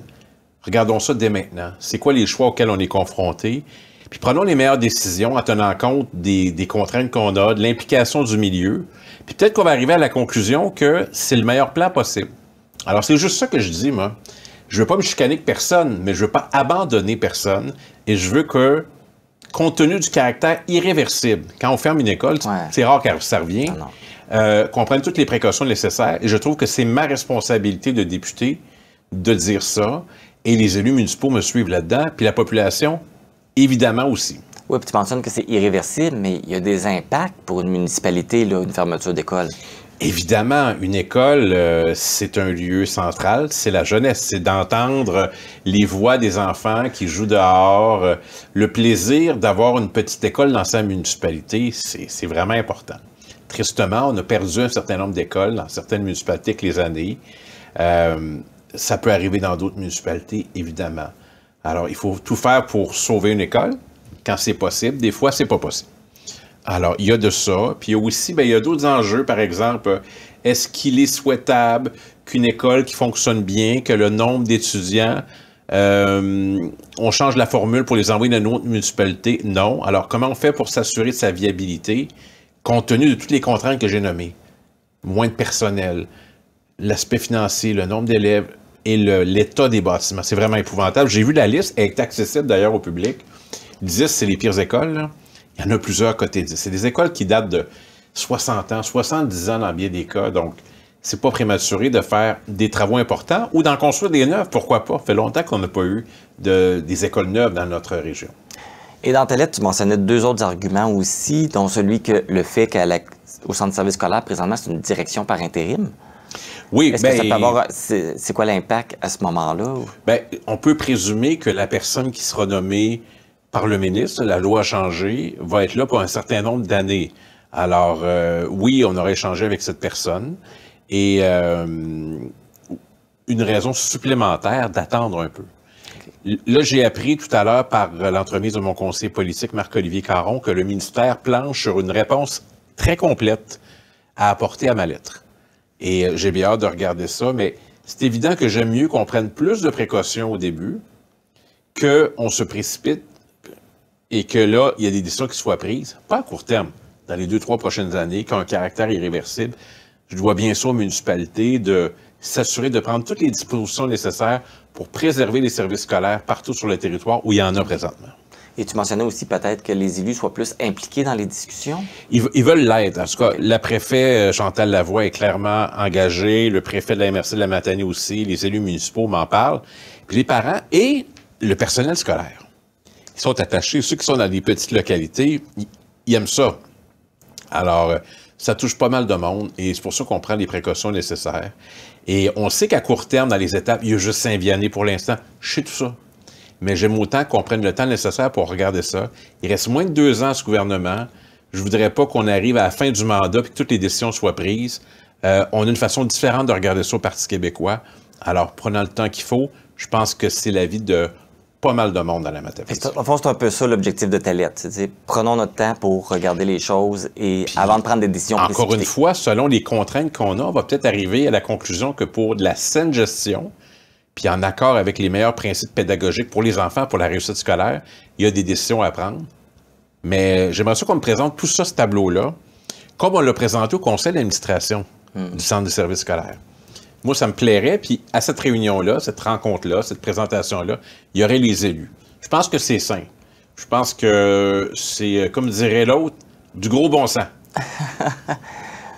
Regardons ça dès maintenant. C'est quoi les choix auxquels on est confronté? Puis prenons les meilleures décisions en tenant compte des contraintes qu'on a, de l'implication du milieu. Puis peut-être qu'on va arriver à la conclusion que c'est le meilleur plan possible. Alors c'est juste ça que je dis, moi. Je veux pas me chicaner avec personne, mais je veux pas abandonner personne. Et je veux que, compte tenu du caractère irréversible, quand on ferme une école, c'est rare que ça revient, qu'on prenne toutes les précautions nécessaires. Et je trouve que c'est ma responsabilité de député de dire ça. Et les élus municipaux me suivent là-dedans, puis la population, évidemment aussi. Oui, puis tu mentionnes que c'est irréversible, mais il y a des impacts pour une municipalité, là, une fermeture d'école. Évidemment, une école, c'est un lieu central, c'est la jeunesse, c'est d'entendre les voix des enfants qui jouent dehors. Le plaisir d'avoir une petite école dans sa municipalité, c'est vraiment important. Tristement, on a perdu un certain nombre d'écoles dans certaines municipalités avec les années. Ça peut arriver dans d'autres municipalités, évidemment. Alors, il faut tout faire pour sauver une école quand c'est possible. Des fois, c'est pas possible. Alors, il y a de ça. Puis il y a aussi, il y a d'autres enjeux. Par exemple, est-ce qu'il est souhaitable qu'une école qui fonctionne bien, que le nombre d'étudiants, on change la formule pour les envoyer dans une autre municipalité? Non. Alors, comment on fait pour s'assurer de sa viabilité, compte tenu de toutes les contraintes que j'ai nommées? Moins de personnel, l'aspect financier, le nombre d'élèves et l'état des bâtiments. C'est vraiment épouvantable. J'ai vu la liste, elle est accessible d'ailleurs au public. 10, c'est les pires écoles, là. Il y en a plusieurs à côté de 10. C'est des écoles qui datent de 60 ans, 70 ans dans bien des cas. Donc, c'est pas prématuré de faire des travaux importants ou d'en construire des neuves. Pourquoi pas? Ça fait longtemps qu'on n'a pas eu des écoles neuves dans notre région. Et dans ta lettre, tu mentionnais 2 autres arguments aussi, dont celui que le fait qu'au centre de service scolaire, présentement, c'est une direction par intérim. Oui, est-ce que ça peut avoir... C'est quoi l'impact à ce moment-là? Bien, on peut présumer que la personne qui sera nommée par le ministre, la loi a changé, va être là pour un certain nombre d'années. Alors, oui, on aurait échangé avec cette personne et une raison supplémentaire d'attendre un peu. Là, j'ai appris tout à l'heure par l'entremise de mon conseiller politique, Marc-Olivier Caron, que le ministère planche sur une réponse très complète à apporter à ma lettre. Et j'ai bien hâte de regarder ça, mais c'est évident que j'aime mieux qu'on prenne plus de précautions au début, qu'on se précipite et que là, il y a des décisions qui soient prises, pas à court terme, dans les 2-3 prochaines années, qui ont un caractère irréversible. Je dois bien sûr aux municipalités de s'assurer de prendre toutes les dispositions nécessaires pour préserver les services scolaires partout sur le territoire où il y en a présentement. Et tu mentionnais aussi peut-être que les élus soient plus impliqués dans les discussions? Ils veulent l'être. En tout cas, la préfet Chantal Lavoie est clairement engagée, le préfet de la MRC de la Matane aussi, les élus municipaux m'en parlent, puis les parents et le personnel scolaire. Ils sont attachés. Ceux qui sont dans des petites localités, ils aiment ça. Alors, ça touche pas mal de monde et c'est pour ça qu'on prend les précautions nécessaires. Et on sait qu'à court terme, dans les étapes, il y a juste Saint-Vianney pour l'instant. Je sais tout ça. Mais j'aime autant qu'on prenne le temps nécessaire pour regarder ça. Il reste moins de 2 ans à ce gouvernement. Je voudrais pas qu'on arrive à la fin du mandat et que toutes les décisions soient prises. On a une façon différente de regarder ça au Parti québécois. Alors, prenant le temps qu'il faut, je pense que c'est l'avis de pas mal de monde dans la Matapédia. Au fond, c'est un peu ça l'objectif de ta lettre. C'est-à-dire, prenons notre temps pour regarder les choses et puis, avant de prendre des décisions précipitées. Encore une fois, selon les contraintes qu'on a, on va peut-être arriver à la conclusion que pour de la saine gestion, puis en accord avec les meilleurs principes pédagogiques pour les enfants, pour la réussite scolaire, il y a des décisions à prendre. Mais j'aimerais ça qu'on me présente tout ça, ce tableau-là, comme on l'a présenté au conseil d'administration du centre de services scolaires. Moi, ça me plairait, puis à cette réunion-là, cette rencontre-là, cette présentation-là, il y aurait les élus. Je pense que c'est sain. Je pense que c'est, comme dirait l'autre, du gros bon sens.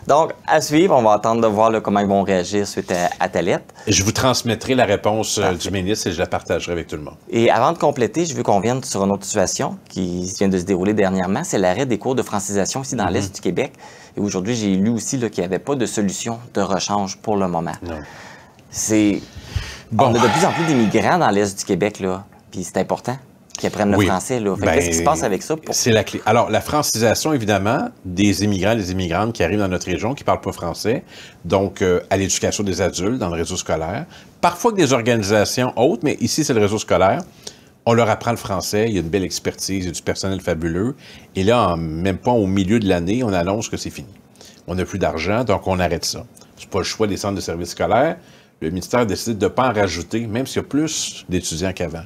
Donc, à suivre, on va attendre de voir là, comment ils vont réagir suite à ta lettre. Je vous transmettrai la réponse du ministre et je la partagerai avec tout le monde. Et avant de compléter, je veux qu'on vienne sur une autre situation qui vient de se dérouler dernièrement. C'est l'arrêt des cours de francisation ici dans l'Est du Québec. Et aujourd'hui, j'ai lu aussi qu'il n'y avait pas de solution de rechange pour le moment. Non. On a de plus en plus d'immigrants dans l'Est du Québec, là. Puis c'est important qu'ils apprennent le français, là. Qu'est-ce qui se passe avec ça? C'est la clé. Alors, la francisation, évidemment, des immigrants, des immigrantes qui arrivent dans notre région, qui ne parlent pas français, donc à l'éducation des adultes, dans le réseau scolaire, parfois avec des organisations autres, mais ici, c'est le réseau scolaire. On leur apprend le français, il y a une belle expertise, il y a du personnel fabuleux. Et là, même pas au milieu de l'année, on annonce que c'est fini. On n'a plus d'argent, donc on arrête ça. C'est pas le choix des centres de services scolaires. Le ministère a décidé de ne pas en rajouter, même s'il y a plus d'étudiants qu'avant.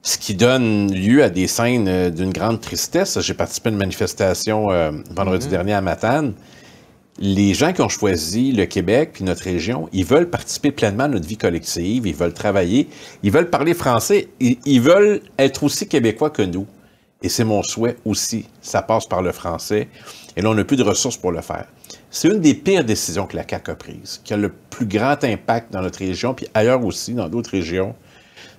Ce qui donne lieu à des scènes d'une grande tristesse. J'ai participé à une manifestation vendredi dernier à Matane. Les gens qui ont choisi le Québec puis notre région, ils veulent participer pleinement à notre vie collective, ils veulent travailler, ils veulent parler français, ils veulent être aussi québécois que nous. Et c'est mon souhait aussi. Ça passe par le français. Et là, on n'a plus de ressources pour le faire. C'est une des pires décisions que la CAQ a prises, qui a le plus grand impact dans notre région, puis ailleurs aussi, dans d'autres régions.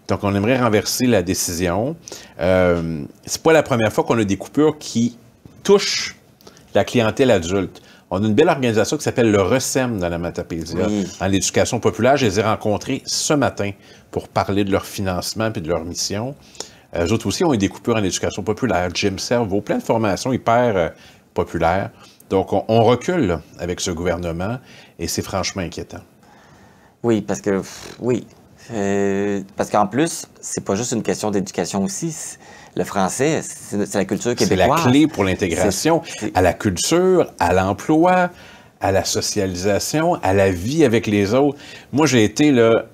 Donc, on aimerait renverser la décision. C'est pas la première fois qu'on a des coupures qui touchent la clientèle adulte. On a une belle organisation qui s'appelle le RECEM dans la Matapédia, en l'éducation populaire. Je les ai rencontrés ce matin pour parler de leur financement et de leur mission. Eux autres aussi ont eu des coupures en éducation populaire, Jim Cerveau, plein de formations hyper populaires. Donc, on recule là, avec ce gouvernement et c'est franchement inquiétant. Oui, parce que, parce qu'en plus, c'est pas juste une question d'éducation aussi. Le français, c'est la culture québécoise. C'est la clé pour l'intégration, à la culture, à l'emploi, à la socialisation, à la vie avec les autres. Moi, j'ai été là,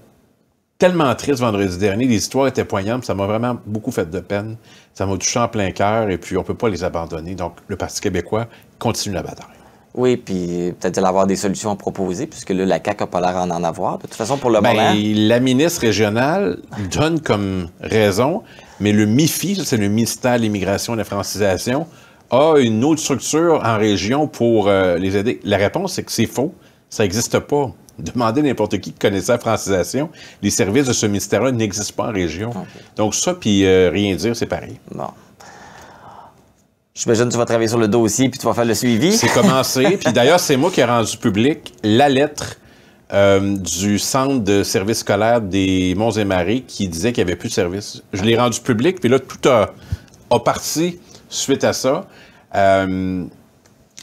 tellement triste vendredi dernier. Les histoires étaient poignantes. Ça m'a vraiment beaucoup fait de peine. Ça m'a touché en plein cœur et puis on ne peut pas les abandonner. Donc, le Parti québécois continue la bataille. Oui, puis peut-être avoir des solutions à proposer, puisque là, la CAQ n'a pas l'air d'en avoir. De toute façon, pour le moment... La ministre régionale donne comme raison, mais le MIFI, c'est le ministère de l'Immigration et de la Francisation, a une autre structure en région pour les aider. La réponse, c'est que c'est faux. Ça n'existe pas. Demandez n'importe qui connaissait la francisation. Les services de ce ministère-là n'existent pas en région. Okay. Donc ça, puis rien dire, c'est pareil. Bon. J'imagine que tu vas travailler sur le dossier puis tu vas faire le suivi. C'est commencé. Puis d'ailleurs, c'est moi qui ai rendu public la lettre du Centre de services scolaires des Monts-et-Marais qui disait qu'il n'y avait plus de service. Je l'ai rendu public, puis là, tout a parti suite à ça.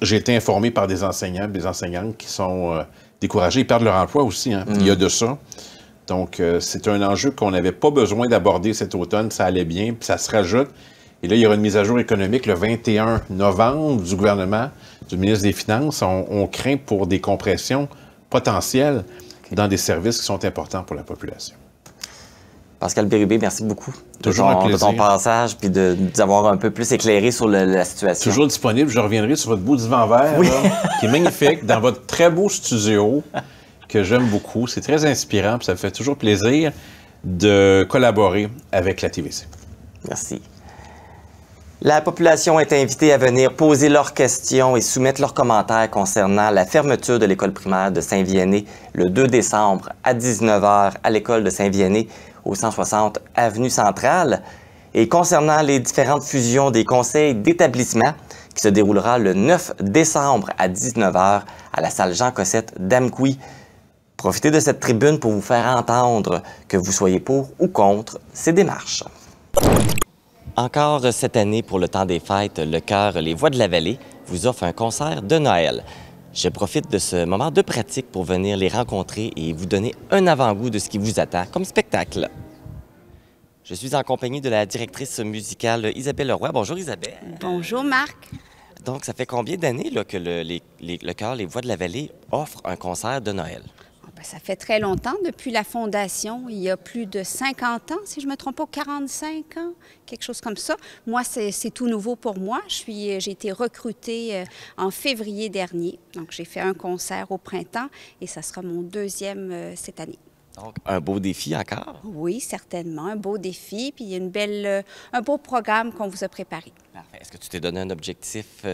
J'ai été informé par des enseignants, des enseignantes qui sont découragés. Ils perdent leur emploi aussi. Hein. Il y a de ça. Donc, c'est un enjeu qu'on n'avait pas besoin d'aborder cet automne. Ça allait bien, puis ça se rajoute. Et là, il y aura une mise à jour économique le 21 novembre du gouvernement, du ministre des Finances. On craint pour des compressions potentielles dans des services qui sont importants pour la population. Pascal Bérubé, merci beaucoup de ton passage puis de nous avoir un peu plus éclairé sur la situation. Toujours disponible. Je reviendrai sur votre beau divan vert, là, qui est magnifique, dans votre très beau studio que j'aime beaucoup. C'est très inspirant puis ça me fait toujours plaisir de collaborer avec la TVC. Merci. La population est invitée à venir poser leurs questions et soumettre leurs commentaires concernant la fermeture de l'école primaire de Saint-Vianney le 2 décembre à 19h à l'école de Saint-Vianney au 160 Avenue Centrale et concernant les différentes fusions des conseils d'établissement qui se déroulera le 9 décembre à 19h à la salle Jean Cossette d'Amqui. Profitez de cette tribune pour vous faire entendre que vous soyez pour ou contre ces démarches. Encore cette année, pour le temps des fêtes, le chœur Les Voix de la Vallée vous offre un concert de Noël. Je profite de ce moment de pratique pour venir les rencontrer et vous donner un avant-goût de ce qui vous attend comme spectacle. Je suis en compagnie de la directrice musicale Isabelle Leroy. Bonjour Isabelle. Bonjour Marc. Donc, ça fait combien d'années que le chœur Les Voix de la Vallée offre un concert de Noël? Ça fait très longtemps, depuis la fondation, il y a plus de 50 ans, si je ne me trompe pas, 45 ans, quelque chose comme ça. Moi, c'est tout nouveau pour moi. J'ai été recrutée en février dernier, donc j'ai fait un concert au printemps et ça sera mon deuxième cette année. Donc, un beau défi encore? Oui, certainement, un beau défi, puis un beau programme qu'on vous a préparé. Parfait. Est-ce que tu t'es donné un objectif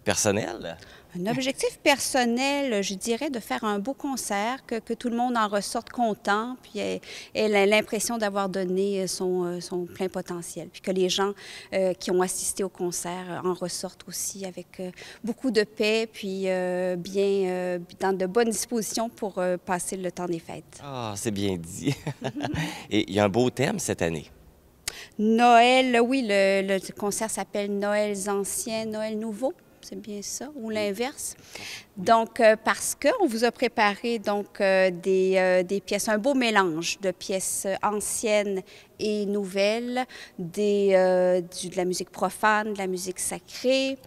personnel? Un objectif personnel, je dirais, de faire un beau concert, que tout le monde en ressorte content, puis ait l'impression d'avoir donné son plein potentiel, puis que les gens qui ont assisté au concert en ressortent aussi avec beaucoup de paix, puis dans de bonnes dispositions pour passer le temps des fêtes. Ah, c'est bien dit. Et il y a un beau thème cette année. Noël, oui, le concert s'appelle Noëls anciens, Noël nouveau. C'est bien ça, ou l'inverse. Donc, parce qu'on vous a préparé donc des pièces, un beau mélange de pièces anciennes et nouvelles, de la musique profane, de la musique sacrée,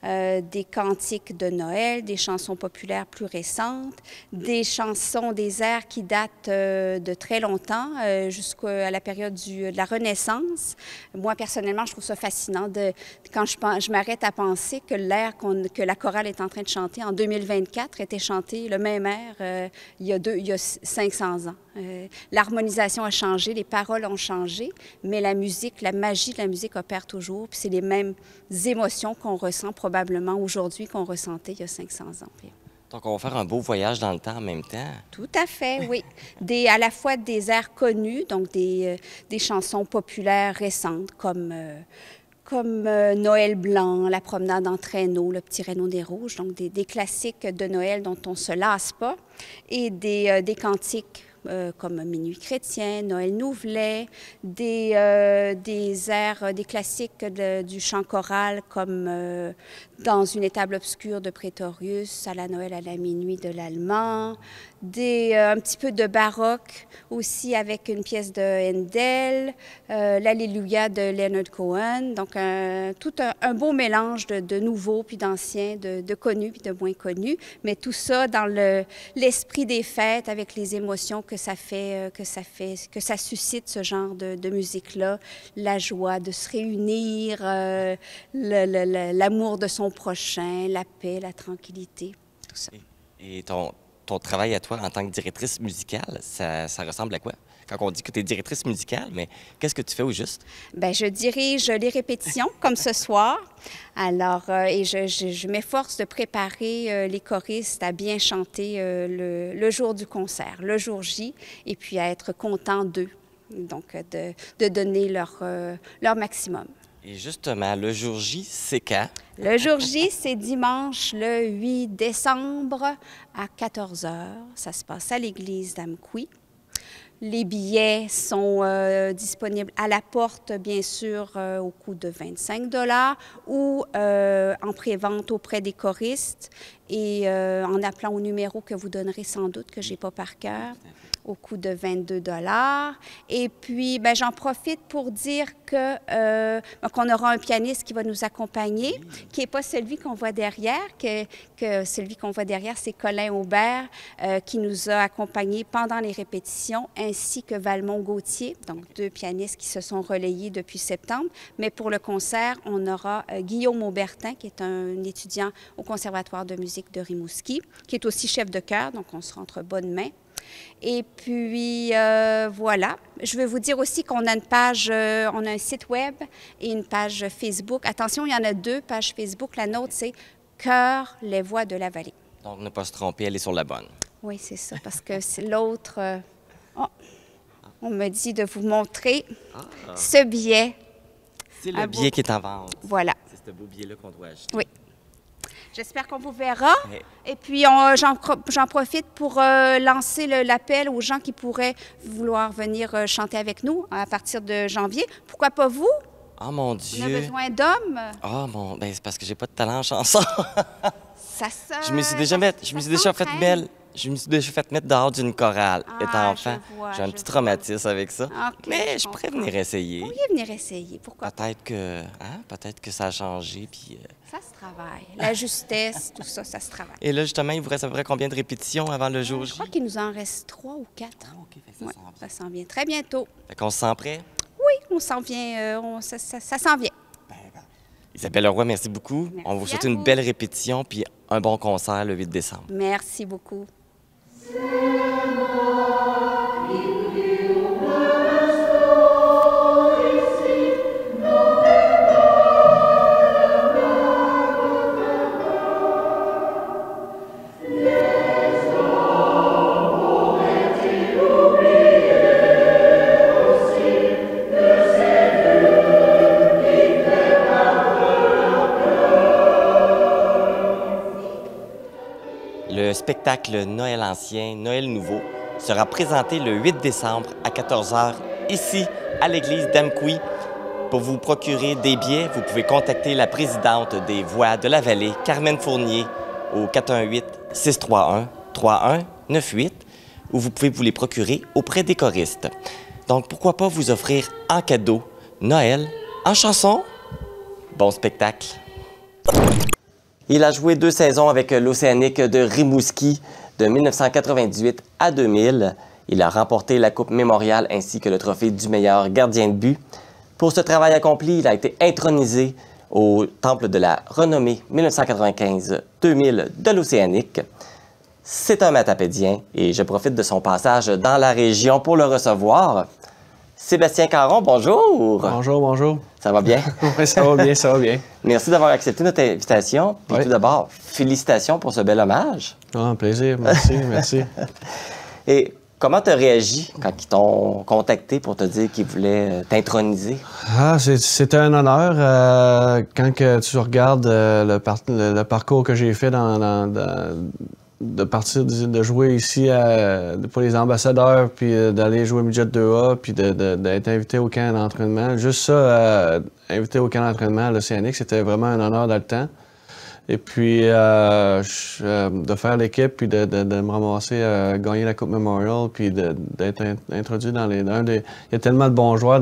des cantiques de Noël, des chansons populaires plus récentes, des chansons, des airs qui datent de très longtemps, jusqu'à la période de la Renaissance. Moi, personnellement, je trouve ça fascinant quand je m'arrête à penser que l'air que la chorale est en train de chanter en 2024 était chanté, le même air, il y a 500 ans. L'harmonisation a changé, les paroles ont changé, mais la musique, la magie de la musique opère toujours, puis c'est les mêmes émotions qu'on ressent probablement aujourd'hui qu'on ressentait il y a 500 ans. Donc, on va faire un beau voyage dans le temps en même temps. Tout à fait, oui. À la fois des airs connus, donc des chansons populaires récentes, comme Noël blanc, La promenade en traîneau, Le petit Renaud des Rouges, donc des classiques de Noël dont on ne se lasse pas, et des cantiques comme Minuit chrétien, Noël nouvelet, des airs, des classiques du chant choral comme Dans une étable obscure de Prétorius, À la Noël à la minuit de l'Allemand, un petit peu de baroque aussi avec une pièce de Handel, l'Alléluia de Leonard Cohen, donc tout un beau mélange de nouveaux puis d'anciens, de connus puis de moins connus, mais tout ça dans l'esprit des fêtes avec les émotions que ça suscite ce genre de musique-là, la joie de se réunir, l'amour de son prochain, la paix, la tranquillité, tout ça. Et ton travail à toi en tant que directrice musicale, ça ressemble à quoi? Quand on dit que tu es directrice musicale, mais qu'est-ce que tu fais au juste? Bien, je dirige les répétitions, comme ce soir. Alors, et je m'efforce de préparer les choristes à bien chanter le jour du concert, le jour J, et puis à être content d'eux, donc de donner leur maximum. Et justement, le jour J, c'est quand? Le jour J, c'est dimanche, le 8 décembre à 14 h. Ça se passe à l'église d'Amqui. Les billets sont disponibles à la porte, bien sûr, au coût de 25 $ ou en pré-vente auprès des choristes et en appelant au numéro que vous donnerez sans doute, que je n'ai pas par cœur, au coût de 22 $. Et puis, bien, j'en profite pour dire qu'on aura un pianiste qui va nous accompagner, qui n'est pas celui qu'on voit derrière, que celui qu'on voit derrière, c'est Colin Aubert, qui nous a accompagnés pendant les répétitions, ainsi que Valmont Gauthier, donc 2 pianistes qui se sont relayés depuis septembre. Mais pour le concert, on aura Guillaume Aubertin, qui est un étudiant au Conservatoire de musique de Rimouski, qui est aussi chef de chœur, donc on sera entre bonnes mains. Et puis, voilà. Je veux vous dire aussi qu'on a une page, on a un site web et une page Facebook. Attention, il y en a 2 pages Facebook. La nôtre, c'est « Chœur, les voix de la vallée ». Donc, ne pas se tromper, elle est sur la bonne. Oui, c'est ça, parce que c'est l'autre... on me dit de vous montrer ce billet. C'est le billet qui est en vente. Voilà. C'est ce beau billet-là qu'on doit acheter. Oui. J'espère qu'on vous verra. Oui. Et puis, j'en profite pour lancer l'appel aux gens qui pourraient vouloir venir chanter avec nous à partir de janvier. Pourquoi pas vous? Oh mon Dieu! On a besoin d'hommes. Oh mon... Ben, c'est parce que j'ai pas de talent en chanson. Ça sort. Je me suis déjà fait mettre dehors d'une chorale, étant enfant. J'ai un petit traumatisme avec ça. Okay, mais je pourrais venir essayer. Vous pourriez venir essayer, pourquoi pas? Peut-être que ça a changé, puis... Ça se travaille. La justesse, tout ça, ça se travaille. Et là, justement, il vous reste à peu près combien de répétitions avant le jour J? Je crois qu'il nous en reste 3 ou 4. Ah, OK, ça s'en vient très bientôt. Fait qu'on se sent prêt? Oui, on s'en vient, ça s'en vient. Isabelle Leroy, merci beaucoup. Merci on vous souhaite une belle répétition puis un bon concert le 8 décembre. Merci beaucoup. Le spectacle Noël ancien, Noël nouveau sera présenté le 8 décembre à 14 h ici à l'église d'Amqui. Pour vous procurer des billets, vous pouvez contacter la présidente des Voix de la Vallée, Carmen Fournier, au 418-631-3198 où vous pouvez vous les procurer auprès des choristes. Donc, pourquoi pas vous offrir en cadeau Noël en chanson? Bon spectacle! Il a joué 2 saisons avec l'Océanique de Rimouski de 1998 à 2000. Il a remporté la Coupe Mémorial ainsi que le trophée du meilleur gardien de but. Pour ce travail accompli, il a été intronisé au Temple de la Renommée 1995-2000 de l'Océanique. C'est un matapédien et je profite de son passage dans la région pour le recevoir. Sébastien Caron, bonjour! Bonjour, bonjour. Ça va bien? Oui, ça va bien, ça va bien. Merci d'avoir accepté notre invitation. Puis Oui. tout d'abord, félicitations pour ce bel hommage. Ah, un plaisir, merci, merci. Et comment tu as réagi quand ils t'ont contacté pour te dire qu'ils voulaient t'introniser? Ah, c'était un honneur. Quand que tu regardes le parcours que j'ai fait de partir de jouer ici pour les ambassadeurs, puis d'aller jouer midget 2A, puis d'être invité au camp d'entraînement. Juste ça, invité au camp d'entraînement à l'Océanique, c'était vraiment un honneur dans le temps. Et puis, de faire l'équipe, puis de me ramasser à gagner la Coupe Memorial, puis d'être introduit dans les... Il y a tellement de bons joueurs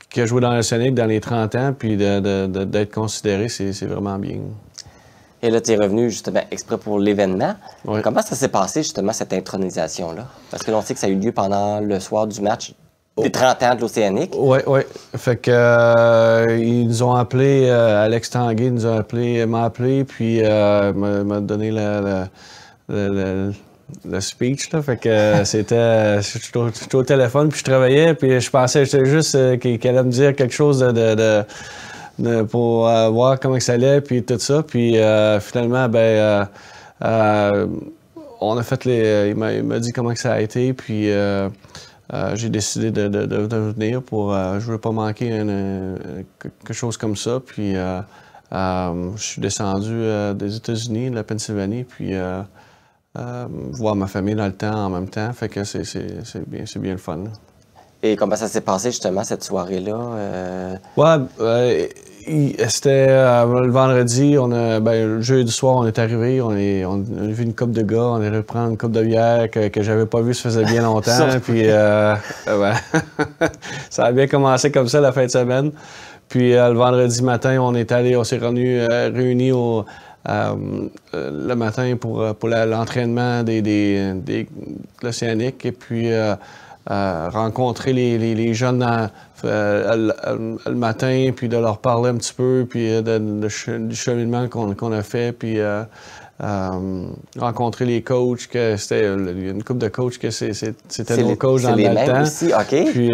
qui ont joué dans l'Océanique dans les 30 ans, puis d'être considéré, c'est vraiment bien. Et là, tu es revenu justement exprès pour l'événement. Oui. Comment ça s'est passé justement cette intronisation-là? Parce que l'on sait que ça a eu lieu pendant le soir du match des 30 ans de l'Océanique. Oui, oui. Fait que ils nous ont appelé, Alex Tanguay m'a appelé, puis m'a donné le speech, là. Fait que c'était... J'étais au téléphone, puis je travaillais, puis je pensais juste qu'il allait me dire quelque chose pour voir comment ça allait, puis tout ça. Puis finalement, on a fait il m'a dit comment que ça a été, puis j'ai décidé de venir pour... je veux pas manquer quelque chose comme ça. Puis je suis descendu des États-Unis, de la Pennsylvanie, puis voir ma famille dans le temps en même temps. Fait que c'est bien le fun, là. Et comment ça s'est passé justement cette soirée-là? Ouais, c'était le vendredi, le jeudi soir, on est arrivé, on a vu une couple de gars, on est allé prendre une coupe de bière que j'avais pas vu, ça faisait bien longtemps. Puis ça a bien commencé comme ça la fin de semaine. Puis le vendredi matin, on s'est réunis le matin pour l'entraînement de l'Océanique, et puis rencontrer les jeunes le matin, puis de leur parler un petit peu, puis du cheminement qu'on a fait, puis rencontrer les coachs, que c'était une couple de coachs que c'était nos coachs dans le temps. Aussi? OK. Puis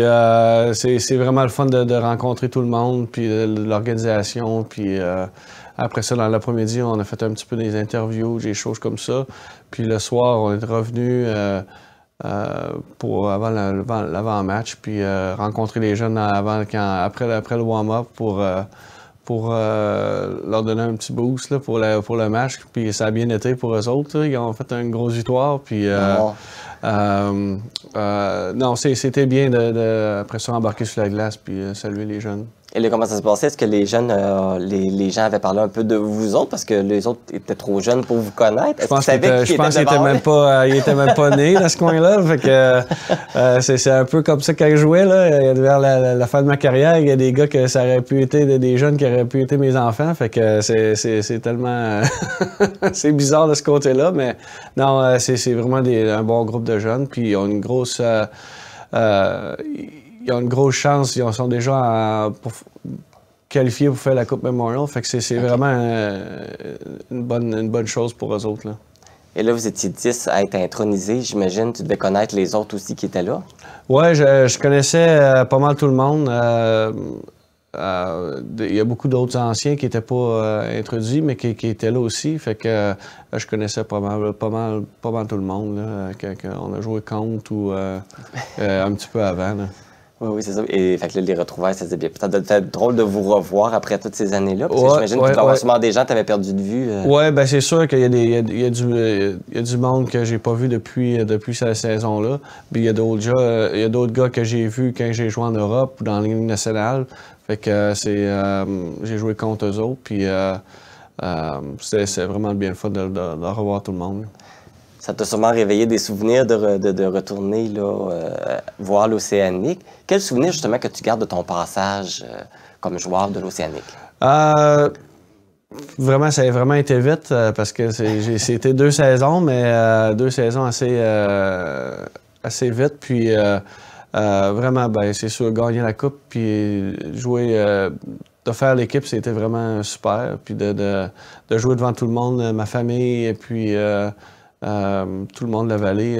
c'est vraiment le fun de rencontrer tout le monde, puis l'organisation, puis après ça, dans l'après-midi, on a fait un petit peu des interviews, des choses comme ça. Puis le soir, on est revenu avant l'avant-match, puis rencontrer les jeunes après le warm-up pour leur donner un petit boost là, pour le match. Puis ça a bien été pour eux autres, là. Ils ont fait une grosse victoire. Puis non, c'était bien après ça embarquer sur la glace puis saluer les jeunes. Et là, comment ça se passait? Est-ce que les jeunes, les gens avaient parlé un peu de vous autres parce que les autres étaient trop jeunes pour vous connaître? Je pense qu'ils étaient même pas nés dans ce coin-là. Fait que c'est un peu comme ça quand je jouais, là. Vers la fin de ma carrière, il y a des gars que ça aurait pu être des jeunes qui auraient pu être mes enfants. Fait que c'est tellement c'est bizarre de ce côté-là, mais non, c'est vraiment un bon groupe de jeunes. Puis ils ont une grosse ils ont une grosse chance, ils sont déjà qualifiés pour faire la Coupe Memorial. Fait que c'est vraiment une bonne chose pour eux autres, là. Et là, vous étiez 10 à être intronisés. J'imagine tu devais connaître les autres aussi qui étaient là? Oui, je connaissais pas mal tout le monde. Il y a beaucoup d'autres anciens qui n'étaient pas introduits, mais qui étaient là aussi. Fait que je connaissais pas mal tout le monde, là, qu'on a joué contre ou un petit peu avant, là. Oui, c'est ça. Et fait que là, les retrouvailles, ça devait être drôle de vous revoir après toutes ces années-là. Parce que j'imagine que tu dois avoir sûrement des gens que tu avais perdu de vue. Oui, bien c'est sûr qu'il y a du monde que j'ai pas vu depuis cette saison-là. Puis il y a d'autres gars que j'ai vus quand j'ai joué en Europe ou dans la Ligue nationale. Fait que j'ai joué contre eux autres. Puis c'est vraiment bien le fun de revoir tout le monde. Ça t'a sûrement réveillé des souvenirs de retourner là, voir l'Océanique. Quel souvenir justement que tu gardes de ton passage comme joueur de l'Océanique? Vraiment, ça a vraiment été vite parce que c'était 2 saisons, mais 2 saisons assez vite. Puis vraiment, ben, c'est sûr, gagner la Coupe puis jouer, de faire l'équipe, c'était vraiment super. Puis de jouer devant tout le monde, ma famille et puis tout le monde de la vallée,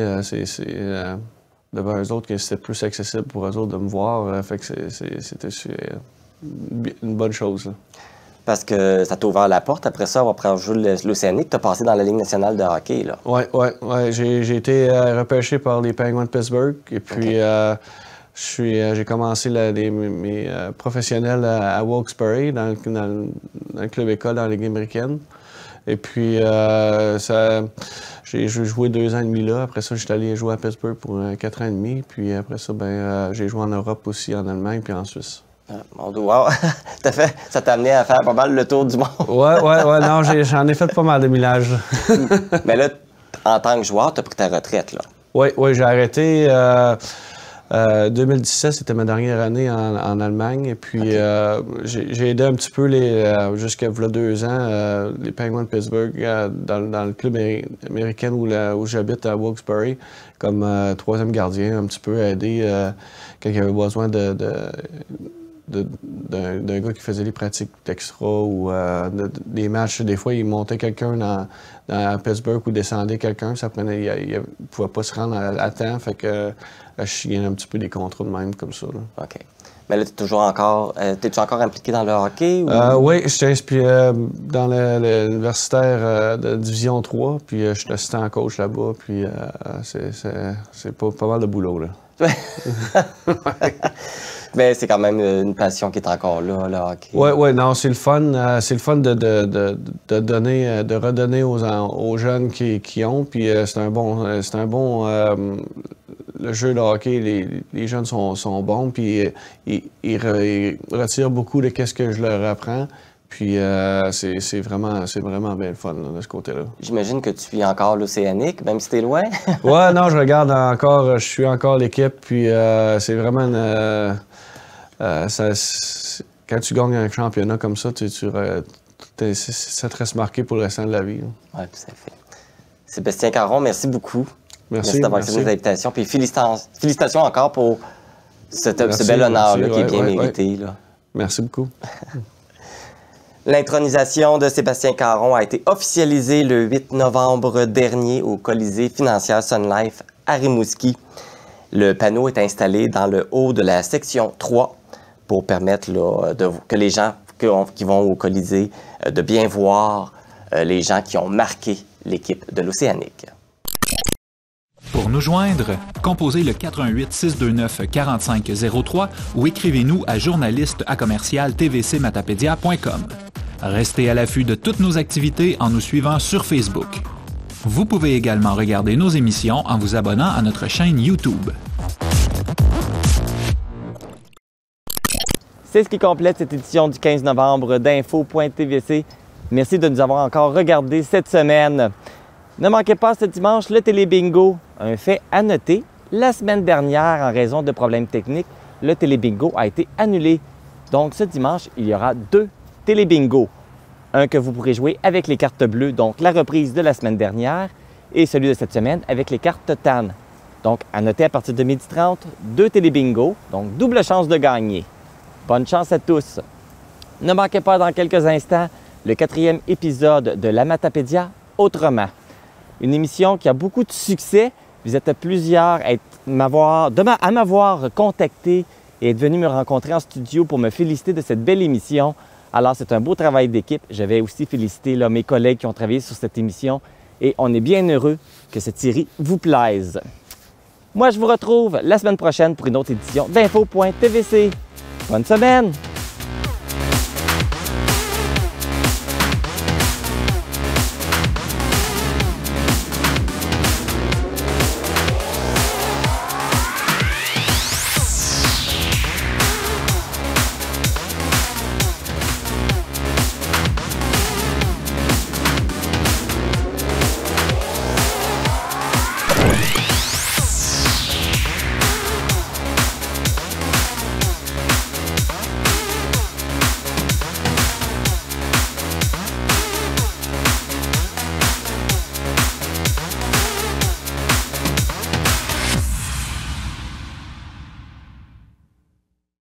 devant eux autres, que c'était plus accessible pour eux autres de me voir. Fait que c'était une bonne chose. Là. Parce que ça t'a ouvert la porte. Après ça, après jouer l'Océanique, tu as passé dans la Ligue nationale de hockey. Oui. J'ai été repêché par les Penguins de Pittsburgh. Et puis, j'ai commencé mes professionnels à Wilkes-Barre, dans le club école dans la Ligue américaine. Et puis, j'ai joué 2 ans et demi là. Après ça, j'étais allé jouer à Pittsburgh pour 4 ans et demi. Puis après ça, j'ai joué en Europe aussi, en Allemagne puis en Suisse. Wow! Ça t'a amené à faire pas mal le tour du monde. Ouais. Non, j'en ai fait pas mal de millages. Mais là, en tant que joueur, tu as pris ta retraite, là. Oui, j'ai arrêté. 2017, c'était ma dernière année en Allemagne. Et puis, j'ai aidé un petit peu jusqu'à 2 ans, les Penguins de Pittsburgh dans le club américain où j'habite à Wilkes-Barre, comme 3e gardien, un petit peu à aider quand il y avait besoin d'un gars qui faisait les pratiques extra ou des matchs. Des fois, il montait quelqu'un dans Pittsburgh ou descendait quelqu'un. Ça prenait, il ne pouvait pas se rendre à temps. Fait que je gagnais un petit peu des contrats de même comme ça. Là. OK. Mais là, t'es-tu encore impliqué dans le hockey? Ou... Oui, j'étais inscrit dans l'universitaire de Division 3. Puis je suis assistant coach là-bas. Puis c'est pas mal de boulot. Là. Mais c'est quand même une passion qui est encore là, le hockey. Oui, non, c'est le fun. C'est le fun de redonner aux jeunes qui ont. Puis c'est un bon le jeu de hockey, les jeunes sont bons. Puis ils retirent beaucoup de ce que je leur apprends. Puis c'est vraiment bien le fun là, de ce côté-là. J'imagine que tu suis encore l'Océanique, même si t'es loin. Ouais, non, je regarde encore, je suis encore l'équipe. Puis c'est vraiment quand tu gagnes un championnat comme ça, ça te reste marqué pour le restant de la vie. Oui, tout à fait. Sébastien Caron, merci beaucoup. Merci d'avoir accepté l'invitation. Puis félicitations encore pour ce bel honneur-là qui est bien mérité. Là. Merci beaucoup. L'intronisation de Sébastien Caron a été officialisée le 8 novembre dernier au Colisée financière Sun Life à Rimouski. Le panneau est installé dans le haut de la section 3 pour permettre là, que les gens qui vont au Colisée de bien voir les gens qui ont marqué l'équipe de l'Océanique. Pour nous joindre, composez le 418-629-4503 ou écrivez-nous à journaliste@tvcmatapedia.com. Restez à l'affût de toutes nos activités en nous suivant sur Facebook. Vous pouvez également regarder nos émissions en vous abonnant à notre chaîne YouTube. C'est ce qui complète cette édition du 15 novembre d'Info.tvc. Merci de nous avoir encore regardé cette semaine. Ne manquez pas ce dimanche le Télébingo. Un fait à noter, la semaine dernière, en raison de problèmes techniques, le Télébingo a été annulé. Donc ce dimanche, il y aura 2 Télébingo. Un que vous pourrez jouer avec les cartes bleues, donc la reprise de la semaine dernière, et celui de cette semaine avec les cartes TAN. Donc à noter à partir de 12h30, 2 Télébingo, donc double chance de gagner. Bonne chance à tous. Ne manquez pas dans quelques instants le 4e épisode de l'Amatapédia Autrement. Une émission qui a beaucoup de succès. Vous êtes plusieurs à m'avoir contacté et être venus me rencontrer en studio pour me féliciter de cette belle émission. Alors, c'est un beau travail d'équipe. Je vais aussi féliciter là, mes collègues qui ont travaillé sur cette émission et on est bien heureux que cette série vous plaise. Moi, je vous retrouve la semaine prochaine pour une autre édition d'Info.tvc. Bonne semaine!